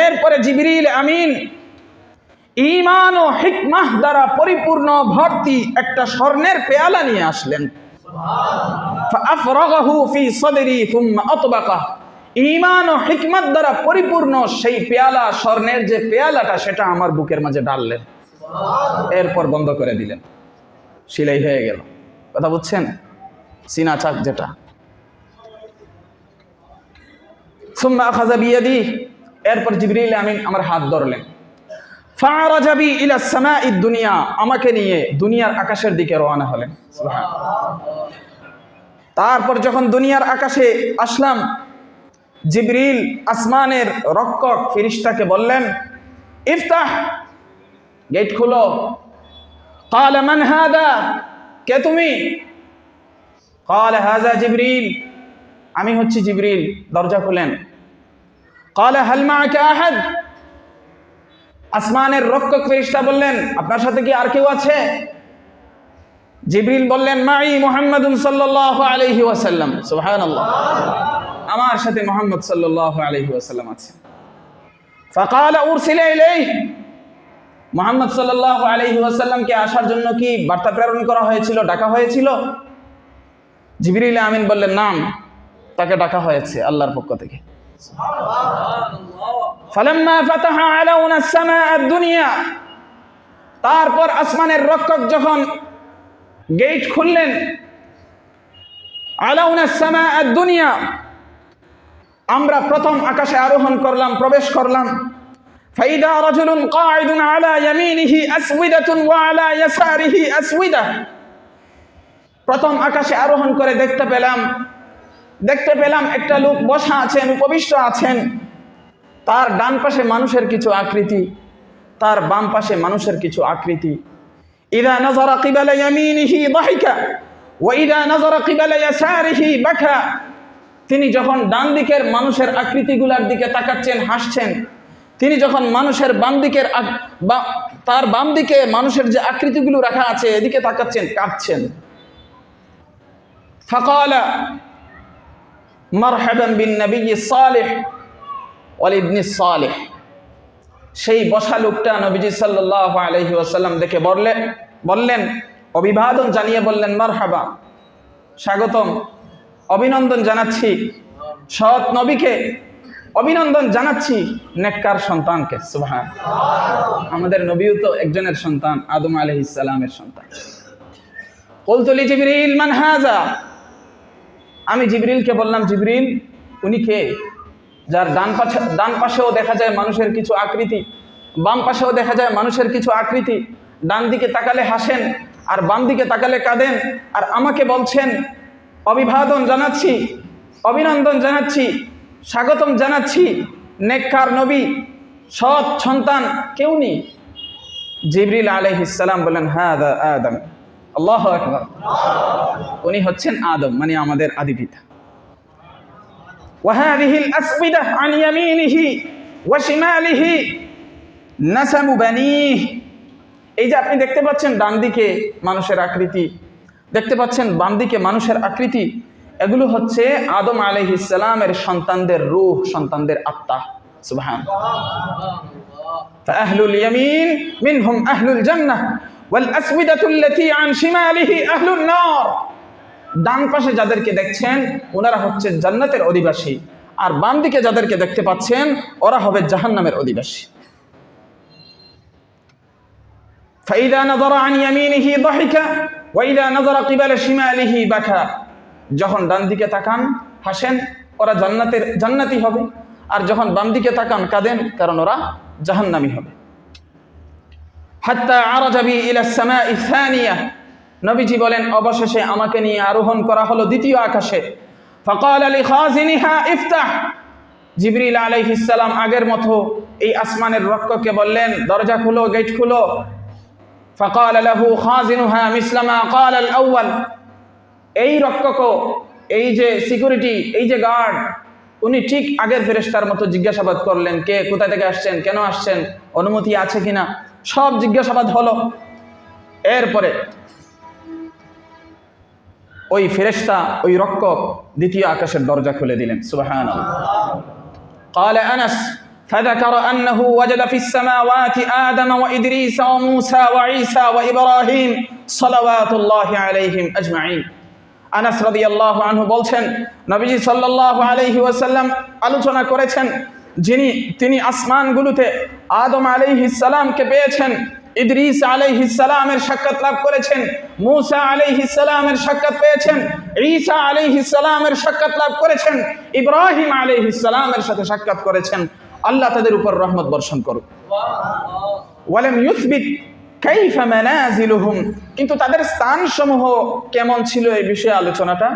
এরপরে জিবরিল আমিন ঈমান ও হিকমাহ দ্বারা পরিপূর্ণ ভর্তি একটা স্বর্ণের পেয়ালা নিয়ে আসলেন। ফাআফরাগাহু ফি সাদরি সুম্মা আতবাকা, ঈমান ও হিকমত দ্বারা পরিপূর্ণ সেই পেয়ালা, স্বর্ণের যে পেয়ালাটা, সেটা আমার বুকের মাঝে ঢাললেন, এরপর বন্ধ করে দিলেন, সিলাই হয়ে গেল। কথা বুঝছেন? সিনা চাক যেটা। সুম্মা আখাযা বিয়াদি, এরপর জিবরিল আমিন আমার হাত ধরলেন। ফাআরাজা বি ইলা সামাঈদ দুনিয়া, আমাকে নিয়ে দুনিয়ার আকাশের দিকে রওনা হলেন। সুবহানাল্লাহ। তারপর যখন দুনিয়ার আকাশে আসলাম, জিবরিল আসমানের রক্ষক ফেরেশতাকে বললেন, ইফতাহ, গেট খুলো। ক্বালা মান হাদা, কে তুমি? ক্বালা হাযা জিবরিল, আমি হচ্ছি জিবরিল, দরজা খুলেন। ক্বালা হাল মা'আকা আহাদ, আসমানের রক্ষক ফেরেশতা বললেন, আপনার সাথে কি আর কেউ আছে? জিবরিল বললেন, মাই মুহাম্মাদুন সাল্লাল্লাহু আলাইহি ওয়াসাল্লাম। সুবহানাল্লাহ, আমার সাথে মুহাম্মদ সাল্লাল্লাহু আলাইহি ওয়াসাল্লাম আছে। ফাকালা উরসিলা ইলাইহি, মুহাম্মদ সাল্লাল্লাহু আলাইহি ওয়াসাল্লামকে আসার জন্য কি বার্তা প্রেরণ করা হয়েছিল, ডাকা হয়েছিল? জিবরিল আমিন বললেন, নাম, তাকে ডাকা হয়েছে আল্লাহর পক্ষ থেকে। ফালাম্মা ফাতাহা আলাউনা সামাআ দুনিয়া, তারপর আসমানের রক্ষক যখন গেট খুললেন, আলাউনা সামাআ দুনিয়া, আমরা প্রথম আকাশে আরোহণ করলাম, প্রবেশ করলাম। ফাইদা রাজুলুন কাঈদুন আলা ইয়ামিনিহি আসওয়াদাতুন ওয়া আলা ইয়াসারিহি আসওয়াদা, প্রথম আকাশে আরোহণ করে দেখতে পেলাম একটা লোক বসা আছেন, উপবিষ্ট আছেন, তার ডান পাশে মানুষের কিছু আকৃতি, তার বাম পাশে মানুষের কিছু আকৃতি। ইযা নাযারা কিবালা ইয়ামিনিহি দাহিকা ওয়া ইযা নাযারা কিবালা ইয়াসারিহি বাকা, তিনি যখন ডান দিকের মানুষের আকৃতিগুলোর দিকে তাকাচ্ছেন, হাসছেন। তিনি যখন মানুষের বাম দিকের তার বাম দিকে মানুষের যে আকৃতিগুলো রাখা আছে এদিকে তাকাচ্ছেন, কাঁদছেন। ফাকালা মারহাবান বিন নবিয়্যিস সালিহ ওয়াল ইবনিস সালিহ, সেই বসা লোকটা নবীজি সাল্লাল্লাহু আলাইহি ওয়াসাল্লাম দেখে বললেন, অভিবাদন জানিয়ে বললেন, মারহাবা, স্বাগতম, অভিনন্দন জানাচ্ছি সৎ নবীকে, অভিনন্দন জানাচ্ছি নেককার সন্তানকে। সুবহানাল্লাহ, আমাদের নবীও তো একজনের সন্তান, আদম আলাইহিস সালামের সন্তান। কুলতু লি জিবরিল মান হাযা, আমি জিবরিলকে বললাম, জিবরিল, উনি কে? যার ডান পাশেও দেখা যায় মানুষের কিছু আকৃতি, বাম পাশেও দেখা যায় মানুষের কিছু আকৃতি, ডান দিকে তাকালে হাসেন আর বাম দিকে তাকালে কাঁদেন, আর আমাকে বলছেন অভিবাদন জানাচ্ছি, অভিনন্দন জানাচ্ছি, স্বাগতম জানাচ্ছি, নেককার নবী, সৎ সন্তান, কেউ নেই। জিবরিল আলাইহিস সালাম বলেন, হাযা আদম। আল্লাহু আকবার, উনি হচ্ছেন আদম, মানে আমাদের আদি পিতা। وهذه الأسودة عن يمينه وشماله نسم بنيه, এই যে আপনি দেখতে পাচ্ছেন ডান দিকে মানুষের আকৃতি, দেখতে পাচ্ছেন বাম দিকে মানুষের আকৃতি, এগুলো হচ্ছে আদম আলাইহিস সালামের সন্তানদের রূহ, সন্তানদের আত্মা। সুবহানাল্লাহ। سبحان الله فأهل اليمين منهم أهل الجنة والأسودة التي عن شماله أهل النار। ডান পাশে যাদেরকে দেখছেন ওনারা হচ্ছে জান্নাতের অধিবাসী, আর বাম দিকে যাদেরকে দেখতে পাচ্ছেন ওরা হবে জাহান্নামের অধিবাসী। فإذا نظر عن يمينه ضحك وإذا نظر قبل شماله بكى। যখন ডান দিকে তাকান হাসেন, ওরা জান্নাতি হবে, আর যখন বাম দিকে তাকান কাঁদেন, কারণ ওরা জাহান্নামী হবে। হাত্তা আরাজা বি ইলা সামাই সানিয়া। নবীজি বলেন অবশেষে আমাকে নিয়ে আরোহণ করা হলো দ্বিতীয় আকাশে। ফাকালা লিখাজিনিহা ইফতাহ। জিবরিল আলাইহিস সালাম আগের মতো এই আসমানের রক্ষককে বললেন দরজা খুলো, গেট খুলো। ফাকালা লাহু খাজিনুহা মিসলা মা ক্বালা আল আউয়াল। এই রক্ষক, এই যে সিকিউরিটি, এই যে গার্ড, উনি ঠিক আগের ফেরেশতার মতো জিজ্ঞাসাবাদ করলেন, কে কোথা থেকে আসছেন, কেন আসছেন, অনুমতি আছে কিনা, সব জিজ্ঞাসাবাদ হলো। এরপরে ওই ফেরেশতা, ওই রক্ষক দ্বিতীয় আকাশের দরজা খুলে দিলেন। সুবহানাল্লাহ। قال أنس فذكر أنه وجد في السماوات آدم وإدريس وموسى وعيسى وإبراهيم صلوات الله عليهم أجمعين। আনাস রাদিয়াল্লাহু আনহু বলছেন নবীজি সাল্লাল্লাহু আলাইহি ওয়াসাল্লাম আলোচনা করেছেন তিনি আসমানগুলোতে আদম আলাইহিস সালামকে পেয়েছেন, ইদ্রিস আলাইহিস সালামের সাক্ষাৎ লাভ করেছেন, মূসা আলাইহিস সালামের সাক্ষাৎ পেয়েছেন, ঈসা আলাইহিস সালামের সাক্ষাৎ লাভ করেছেন, ইব্রাহিম আলাইহিস সালামের সাথে সাক্ষাৎ করেছেন। আল্লাহ তাদের উপর রহমত বর্ষণ করুক। ওয়ালাম ইউসবিত কাইফা মানাজিলুহুম। কিন্তু তাদের স্থানসমূহ কেমন ছিল এই বিষয়ে আলোচনাটা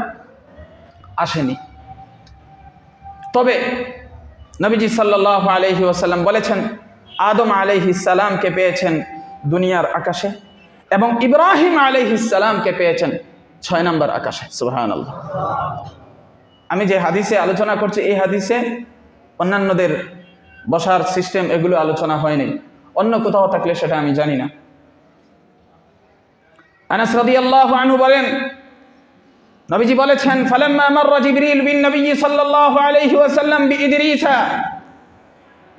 আসেনি। তবে নবীজি সাল্লাল্লাহু আলাইহি ওয়াসাল্লাম বলেছেন আদম আলাইহিস সালামকে পেয়েছেন দুনিয়ার আকাশে, এবং ইব্রাহিম আলাইহিস সালামকে পেয়েছেন 6 নম্বর আকাশে। সুবহানাল্লাহ। আমি যে হাদিসে আলোচনা করছি এই হাদিসে অন্যান্যদের বসার সিস্টেম এগুলো আলোচনা হয়নি, অন্য কোথাও থাকলে সেটা আমি জানি না। আনাস রাদিয়াল্লাহু আনহু বলেন নবীজি বলেছেন ফালাম্মা মাররা জিবরিল বিন নবী সাল্লাল্লাহু আলাইহি ওয়াসাল্লাম বিইদ্রিসা।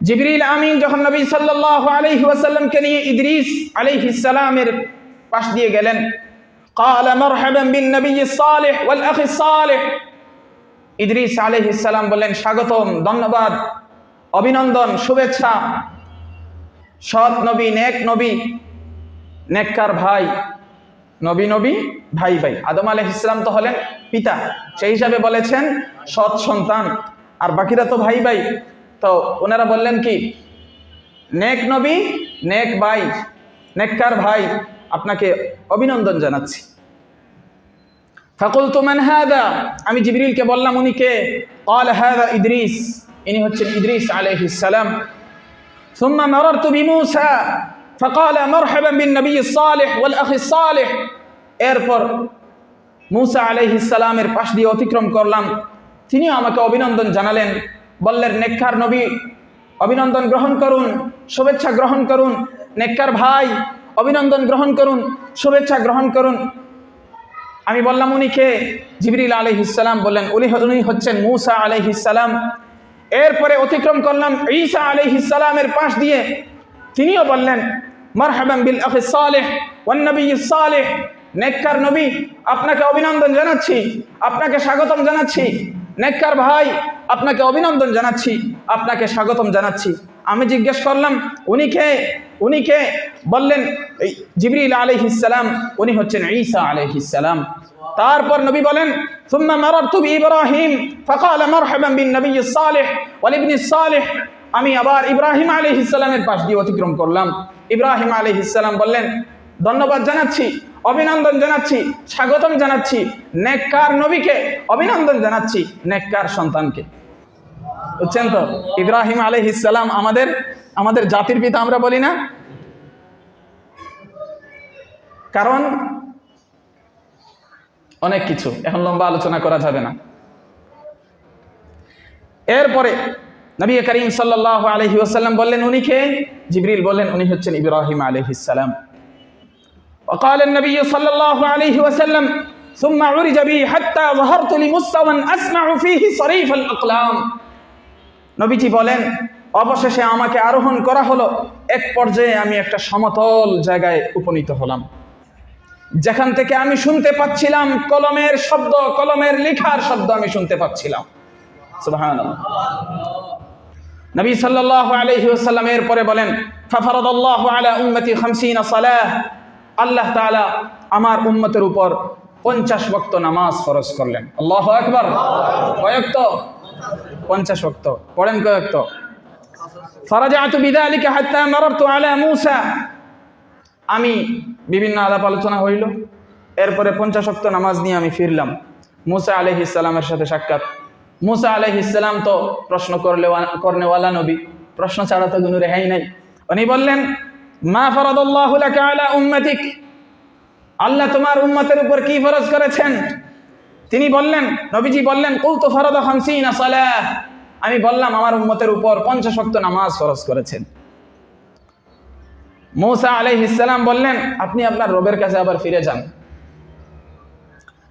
জিবরিল আমিন যখন নবী সাল্লাল্লাহু আলাইহি ওয়াসাল্লামকে নিয়ে ইদ্রিস আলাইহিস সালামের পাশ দিয়ে গেলেন, ক্বালা মারহাবান বিন নবী সালেহ ওয়াল আখি সালেহ। ইদ্রিস আলাইহিস সালাম বললেন স্বাগতম, ধন্যবাদ, অভিনন্দন, শুভেচ্ছা। সৎ নবী, নেক নবী, নেককার ভাই, নবী নবী, ভাই ভাই। আদম আলাইহিস সালাম তো হলেন পিতা, সেই হিসাবে বলেছেন সৎ সন্তান, আর বাকিরা তো ভাই ভাই। তো ওনারা বললেন কি নেক নবী, নেক ভাই, নেককার ভাই, আপনাকে অভিনন্দন জানাচ্ছি। ফাকুলতু মান হাদা। আমি জিবরিলকে বললাম উনি কে? ক্বালা হাদা ইদ্রিস, ইনি হচ্ছেন ইদ্রিস আলাইহিস সালাম। সুম্মা মারারতু বিমূসা ফাকালা মারহাবান বিন নবী সালেহ ওয়াল আখি সালেহ। এরপর মূসা আলাইহিস সালামের পাশ দিয়ে অতিক্রম করলাম, তিনিও আমাকে অভিনন্দন জানালেন, বললেন নেককার নবী অভিনন্দন গ্রহণ করুন, শুভেচ্ছা গ্রহণ করুন, নেককার ভাই অভিনন্দন গ্রহণ করুন, শুভেচ্ছা গ্রহণ করুন। আমি বললাম উনি কে? জিবরিল আলাইহিস সালাম বললেন উনি হচ্ছেন মূসা আলাইহিস সালাম। এরপরে অতিক্রম করলাম ঈসা আলাইহিস সালামের পাশ দিয়ে, তিনিও বললেন মারহাবান বিল আখি সালেহ ওয়ান নবী সালেহ। নেককার নবী আপনাকে অভিনন্দন জানাচ্ছি, আপনাকে স্বাগতম জানাচ্ছি, নেককার ভাই আপনাকে অভিনন্দন জানাচ্ছি, আপনাকে স্বাগতম জানাচ্ছি। আমি জিজ্ঞেস করলাম উনি কে? উনি কে? বললেন জিবরিল আলাইহিস সালাম, উনি হচ্ছেন ঈসা আলাইহিস সালাম। তারপর নবী বলেন সুম্মা মারারতু বিইব্রাহিম ফাকালা মারহাবান বিন নবী সালেহ ওয়াল ইবনি সালেহ। আমি আবার ইব্রাহিম আলাইহিস সালামের পাশ দিয়ে অতিক্রম করলাম। ইব্রাহিম আলাইহিস সালাম বললেন ধন্যবাদ জানাচ্ছি, অভিনন্দন জানাচ্ছি, স্বাগতম জানাচ্ছি নেককার নবীকে, অভিনন্দন জানাচ্ছি নেককার সন্তানকে। বুঝছেন তো? ইব্রাহিম আলাইহিস সালাম আমাদের জাতির পিতা আমরা বলি না, কারণ অনেক কিছু, এখন লম্বা আলোচনা করা যাবে না। এরপরে নবী করিম সাল্লাল্লাহু আলাইহি ওয়াসাল্লাম বললেন উনি কে? জিবরিল বললেন উনি হচ্ছেন ইব্রাহিম আলাইহিস সালাম। وقال النبي صلى الله عليه وسلم ثم عرج بي حتى ظهرت لمستوى أسمع فيه صريف الأقلام। নবীজি বলেন অবশেষে আমাকে আরোহণ করা হলো। এক পর্যায়ে আমি একটা সমতল জায়গায় উপনীত হলাম, যেখান থেকে আমি শুনতে পাচ্ছিলাম কলমের শব্দ, কলমের লেখার শব্দ আমি শুনতে পাচ্ছিলাম। সুবহানাল্লাহ। নবী সাল্লাল্লাহু আলাইহি ওয়াসাল্লাম এর পরে বলেন, ফাফারাদাল্লাহু আলা উম্মতি 50 সালাহ, আল্লাহ তাআলা আমার উম্মতের উপর 50 ওয়াক্ত নামাজ ফরজ করলেন। আল্লাহু আকবার। কয় ওয়াক্ত? 50 ওয়াক্ত। পড়েন কয় ওয়াক্ত? ফারাজাতু বিযালিকা হাত্তা মারারতু আলা মূসা, আমি বিভিন্ন আলাপ আলোচনা হইল, এরপরে 50 ওয়াক্ত নামাজ নিয়ে আমি ফিরলাম। মূসা আলাইহিস সালামের সাথে সাক্ষাৎ। মূসা আলাইহিস সালাম তো প্রশ্ন করনেওয়ালা নবী, প্রশ্ন ছাড়া তো কোনো রেহাই নাই। উনি বললেন, মা ফারাদাল্লাহু লাকা আলা উম্মাতিক, আল্লাহ তোমার উম্মতের উপর কি ফরজ করেছেন? তিনি বললেন, নবীজি বললেন, কুলতু ফারাদা 50 সালাহ, আমি বললাম আমার উম্মতের উপর 50 ওয়াক্ত নামাজ ফরজ করেছেন। মূসা আলাইহিস সালাম বললেন, আপনি আপনার রবের কাছে আবার ফিরে যান।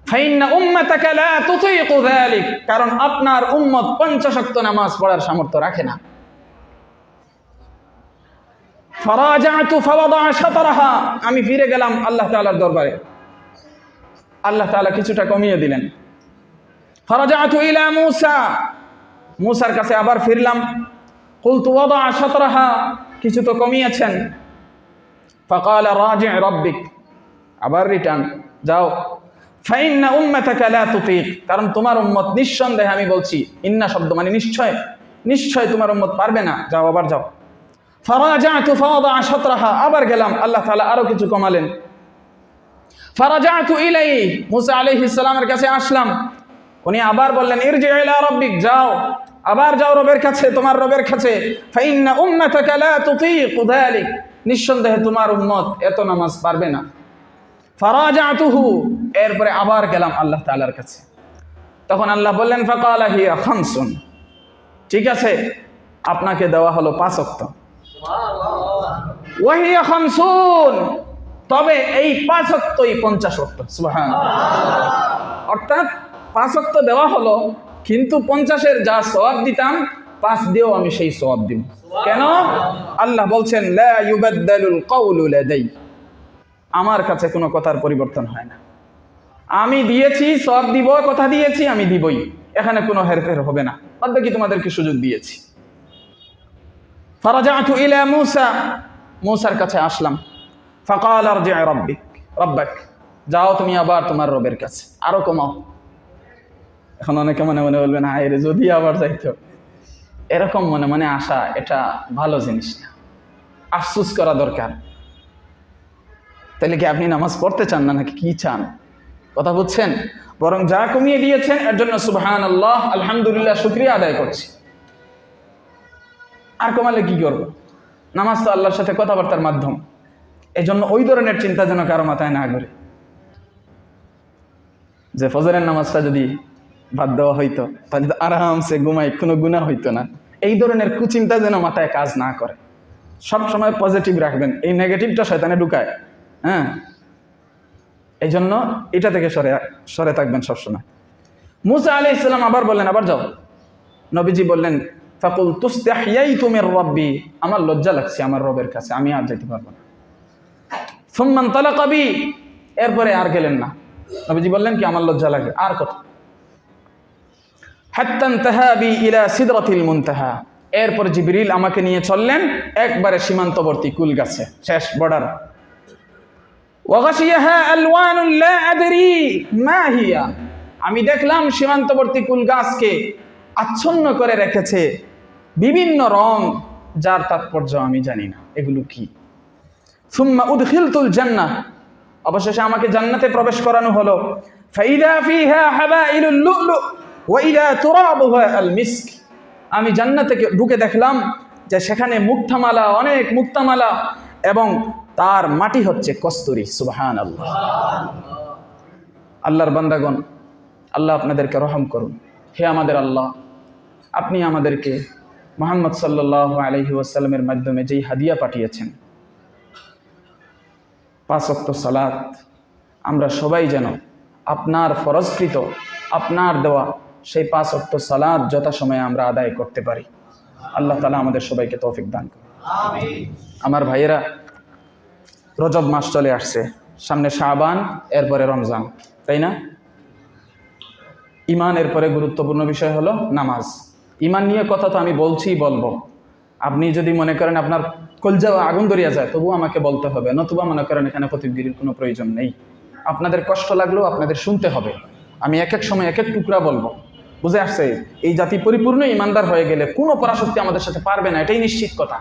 ফাইন্না উম্মাতাকা লা তুতিকু যালিক, কারণ আপনার উম্মত 50 ওয়াক্ত নামাজ পড়ার সামর্থ্য রাখে না। ফারাজাতু ফাওয়াদা শাতরাহা, আমি ফিরে গেলাম আল্লাহ তাআলার দরবারে। আল্লাহ তাআলা কিছুটা কমিয়ে দিলেন। ফারাজাতু ইলা মূসা, মূসার কাছে আবার ফিরলাম। কুলতু ওয়াদা শাতরাহা, কিছু তো কমিয়েছেন। ফাকালা রাজি' রাব্বিক, আবার রিটার্ন যাও। ফাইন্না উম্মাতাকা লা তুতিক, কারণ তোমার উম্মত নিঃসন্দেহে, আমি বলছি ইন্না শব্দ মানে নিশ্চয়, নিশ্চয় তোমার উম্মত পারবে না, যাও আবার যাও। ফারাজাতু ফাওয়াদা শাতরাহা, আবার গেলাম, আল্লাহ তাআলা আরো কিছু কমালেন। ফারাজাতু ইলাইহি, মূসা আলাইহিস সালামের কাছে আসলাম। উনি আবার বললেন, ইরজি ইলা রাব্বিক, যাও আবার যাও রবের কাছে, তোমার রবের কাছে। ফাইন্না উম্মাতাকা লা তুতিকু যালিক, নিঃসন্দেহে তোমার উম্মত এত নামাজ পারবে না। ফারাজাতুহু, এরপরে আবার গেলাম আল্লাহ তাআলার কাছে। তখন আল্লাহ বললেন, ফাকালা হিয়া খামসুন, ঠিক আছে আপনাকে দেওয়া হলো 5 ওয়াক্ত। ওয়া হিয়া খামসুন, তবে এই 5 ওয়াক্তই 50 ওয়াক্ত। সুবহানাল্লাহ। অর্থাৎ 5 ওয়াক্ত দেওয়া হলো, কিন্তু 50-এর যা সওয়াব দিতাম 5 দিয়েও আমি সেই সওয়াব দিব। কেন? আল্লাহ বলছেন, লা ইউবাদদালুল কাউলু লাদাই, আমার কাছে কোনো কথার পরিবর্তন হয় না। আমি দিয়েছি, সওয়াব দিব, কথা দিয়েছি, আমি দিবই, এখানে কোনো হেরফের হবে না। বাদ বাকি তোমাদেরকে সুযোগ দিয়েছি। ফারাজাতু ইলা মূসা, মূসার কাছে আসলাম। ফাকালা আরজি' রাব্বাক, যাও তুমি আবার তোমার রবের কাছে, আরো কমাও। এখন অনেকে মনে মনে বলবেন, হায় রে যদি আবার যাইতো। এরকম মনে মনে আসা এটা ভালো জিনিস না, আফসোস করা দরকার। তাহলে কি আপনি নামাজ পড়তে চান না, নাকি কি চান? কথা বুঝছেন? বরং যা কমিয়ে দিয়েছেন এর জন্য সুবহানাল্লাহ, আলহামদুলিল্লাহ, শুকরিয়া আদায় করছি। আর কমালে কি করবো? নামাজ তো আল্লাহর সাথে কথাবার্তার মাধ্যম, এই জন্য ওই ধরনের চিন্তা যেন কারো মাথায় না ঘুরে যে ফজরের নামাজটা যদি বাদ দেওয়া হইতো তাহলে তো আরামসে ঘুমাই, কোনো গুনাহ হইতো না। এই ধরনের কুচিন্তা যেন মাথায় কাজ না করে। সব সময় পজিটিভ রাখবেন, এই নেগেটিভটা শয়তানে ঢুকায়। হ্যাঁ, এই জন্য এটা থেকে সরে থাকবেন সবসময়। মূসা আলাইহিস সালাম আবার বললেন, আবার যাও। নবীজি বললেন, ফাকুল তুস্তাহইয়াইতু মির রাব্বি, আমার লজ্জা লাগছে আমার রবের কাছে, আমি আর যেতে পারবো না। সুম্মা ইনতালাকা বি, এরপরে আর গেলেন না। নবীজি বললেন কি, আমার লজ্জা লাগে, আর কত। হাত্তা ইনতাহা বি ইলা সিদরাতিল মুনতাহা, এরপর জিবরিল আমাকে নিয়ে চললেন একবারে সীমান্তবর্তী কুল গাছে, শেষ বর্ডার। ওয়াগাশিয়াহা আলওয়ানুন লা আদরি মা হিয়া, আমি দেখলাম সীমান্তবর্তী কুল গাছকে আচ্ছন্ন করে রেখেছে বিভিন্ন রং, যার তাৎপর্য আমি জানি না এগুলো কি। সুম্মা উদখিলতুল জান্নাহ, অবশেষে আমাকে জান্নাতে প্রবেশ করানো হলো। ফাইদা ফিহা হাবাইলুল লুলু ওয়া ইদা তুরাবুহা আল মিস্ক, আমি জান্নাতে ঢুকে দেখলাম যে সেখানে মুক্তামালা, অনেক মুক্তামালা, এবং তার মাটি হচ্ছে কস্তুরী। সুবহানাল্লাহ। আল্লাহর বান্দাগণ, আল্লাহ আপনাদেরকে রহম করুন। হে আমাদের আল্লাহ, আপনি আমাদেরকে মুহাম্মদ সাল্লাল্লাহু আলাইহি ওয়াসাল্লামের মাধ্যমে যেই হাদিয়া পাঠিয়েছেন, 5 ওয়াক্ত সালাত, আমরা সবাই যেন আপনার ফরজকৃত, আপনার দেওয়া সেই 5 ওয়াক্ত সালাত যথাসময়ে আমরা আদায় করতে পারি। আল্লাহ তাআলা আমাদের সবাইকে তৌফিক দান করুন। আমার ভাইয়েরা, রজব মাস চলে আসছে, সামনে শাবান, এরপরে রমজান, তাই না? ঈমান এরপরে গুরুত্বপূর্ণ বিষয় হলো নামাজ। ঈমান নিয়ে কথা তো আমি বলবো। আপনি যদি মনে করেন আপনার কলজা আগুন ধরিয়া যায়, তবুও আমাকে বলতে হবে, নতুবা মনে করেন এখানে প্রতিক্রিয়ার কোনো প্রয়োজন নেই। আপনাদের কষ্ট লাগলেও আপনাদের শুনতে হবে। আমি এক এক সময় এক এক টুকরা বলবো, বুঝে আসছে? এই জাতি পরিপূর্ণ ঈমানদার হয়ে গেলে কোনো পরাশক্তি আমাদের সাথে পারবে না, এটাই নিশ্চিত কথা।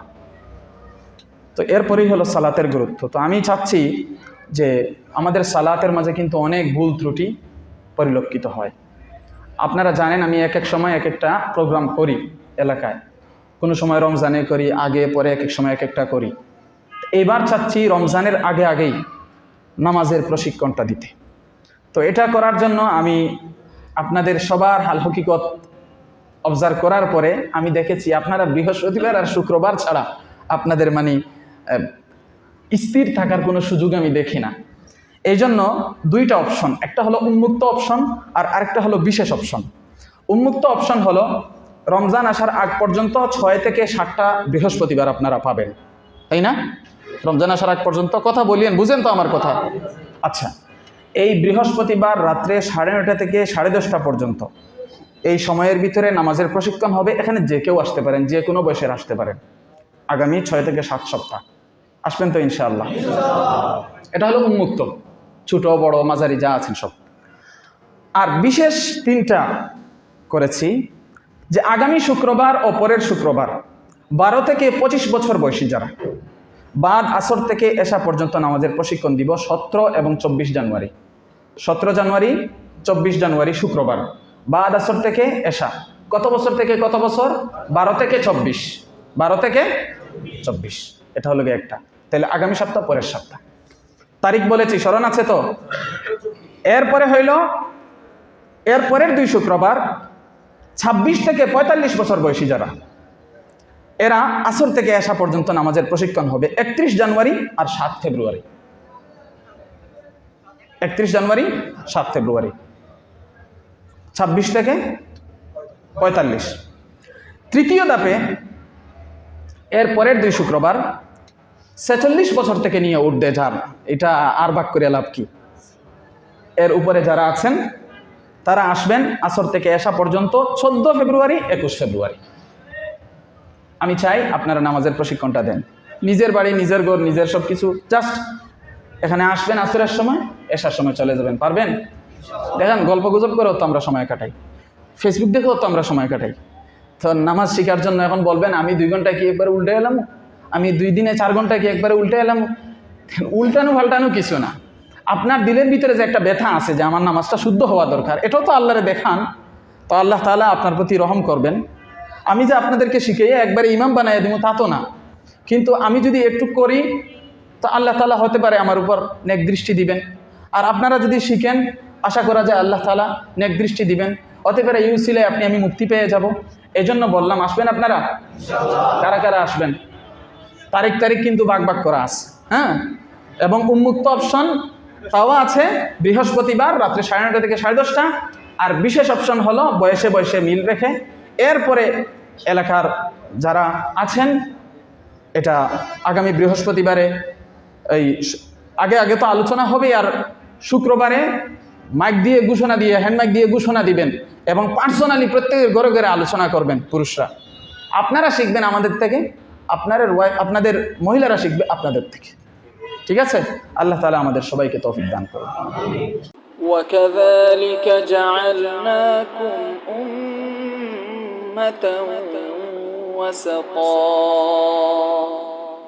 তো এরপরেই হলো সালাতের গুরুত্ব। তো আমি চাচ্ছি যে আমাদের সালাতের মাঝে কিন্তু অনেক ভুল ত্রুটি পরিলক্ষিত হয়। আপনারা জানেন আমি এক এক সময় এক একটা প্রোগ্রাম করি এলাকায়, কোনো সময় রমজানে করি, আগে পরে এক এক সময় এক একটা করি। এবার চাচ্ছি রমজানের আগেই নামাজের প্রশিক্ষণটা দিতে। তো এটা করার জন্য আমি আপনাদের সবার হাল হকিকত অবজার্ভ করার পরে আমি দেখেছি আপনারা বৃহস্পতিবার আর শুক্রবার ছাড়া আপনাদের স্থির থাকার কোনো সুযোগ আমি দেখি না। এই জন্য দুইটা অপশন, একটা হলো উন্মুক্ত অপশন আর আরেকটা হলো বিশেষ অপশন। উন্মুক্ত অপশন হলো রমজান আসার আগ পর্যন্ত 6 থেকে 7টা বৃহস্পতিবার আপনারা পাবেন, তাই না? রমজান আসার আগ পর্যন্ত কথা বলিয়েন, বুঝেন তো আমার কথা? আচ্ছা, এই বৃহস্পতিবার রাত্রে 9:30 থেকে 10:30 পর্যন্ত এই সময়ের ভিতরে নামাজের প্রশিক্ষণ হবে। এখানে যে কেউ আসতে পারেন, যে কোনো বয়সের আসতে পারেন। আগামী 6 থেকে 7 সপ্তাহ আসবেন তো ইনশাআল্লাহ? এটা হলো উন্মুক্ত, ছোট বড় মাঝারি যা আছেন সব। আর বিশেষ 3টা করেছি, যে আগামী শুক্রবার ও পরের শুক্রবার 12 থেকে 25 বছর বয়সী যারা, বাদ আসর থেকে এশা পর্যন্ত নামাজের প্রশিক্ষণ দিব 17 এবং 24 জানুয়ারি। 17 জানুয়ারি 24 জানুয়ারি শুক্রবার, বাদ আসর থেকে এশা। কত বছর থেকে কত বছর? 12 থেকে 24, 12 থেকে 24। এটা হলো একটা। তাহলে আগামী সপ্তাহ, পরের সপ্তাহ তারিখ বলেছি, স্মরণ আছে তো? এরপরে হইল এরপরের 2 শুক্রবার 26 থেকে 45 বছর বয়সী যারা, এরা আসর থেকে আসা পর্যন্ত নামাজের প্রশিক্ষণ হবে 31 জানুয়ারি আর 7 ফেব্রুয়ারি। 31 জানুয়ারি 7 ফেব্রুয়ারি, 26 থেকে 45। তৃতীয় ধাপে এর পরের 2 শুক্রবার 46 বছর থেকে নিয়ে উঠবে যার, এটা আর ভাগ করে লাভ কি? এর উপরে যারা আছেন তারা আসবেন আসর থেকে আসা পর্যন্ত 14 ফেব্রুয়ারি 21 ফেব্রুয়ারি। আমি চাই আপনারা নামাজের প্রশিক্ষণটা দেন। নিজের বাড়ি, নিজের ঘর, নিজের সব কিছু, জাস্ট এখানে আসবেন আসরের সময়, এসার সময় চলে যাবেন। পারবেন? দেখেন, গল্প গুজব করেও তো আমরা সময় কাটাই, ফেসবুক দেখেও তো আমরা সময় কাটাই। তো নামাজ শেখার জন্য এখন বলবেন আমি 2 ঘন্টা কি একবারে উল্টে এলাম, আমি 2 দিনে 4 ঘন্টা কি একবারে উল্টে এলাম। উল্টানো পাল্টানো কিছু না। আপনার দিলের ভিতরে যে একটা ব্যথা আছে যে আমার নামাজটা শুদ্ধ হওয়া দরকার, এটাও তো আল্লাহরে দেখান, তো আল্লাহ তাআলা আপনার প্রতি রহম করবেন। আমি যে আপনাদেরকে শিখিয়ে একবারে ইমাম বানাইয়া দিব তা তো না, কিন্তু আমি যদি একটু করি তো আল্লাহ তাআলা হতে পারে আমার উপর নেক দৃষ্টি দিবেন। আর আপনারা যদি শিখেন, আশা করা যায় আল্লাহ তাআলা নেক দৃষ্টি দিবেন, হতে পারে এই উসিলায় আমি মুক্তি পেয়ে যাব। এজন্য বললাম আসবেন আপনারা? কারা কারা আসবেন? তারিখ কিন্তু ভাগ করা আছে, হ্যাঁ। এবং উন্মুক্ত অপশন তাও আছে, বৃহস্পতিবার রাত্রে 9:30 থেকে 10:30। আর বিশেষ অপশন হলো বয়সে বয়সে মিল রেখে। এরপরে এলাকার যারা আছেন, এটা আগামী বৃহস্পতিবারে এই আগে তো আলোচনা হবে, আর শুক্রবারে মাইক দিয়ে ঘোষণা দিয়ে, হ্যান্ড মাইক দিয়ে ঘোষণা দিবেন এবং পার্সোনালি প্রত্যেকের ঘরে ঘরে আলোচনা করবেন পুরুষরা। আপনারা শিখবেন আমাদের থেকে, আপনাদের মহিলারা শিখবে আপনাদের থেকে। ঠিক আছে? আল্লাহ তাআলা আমাদের সবাইকে তৌফিক দান করুন। وكذلك جعلناكم أمة وسطا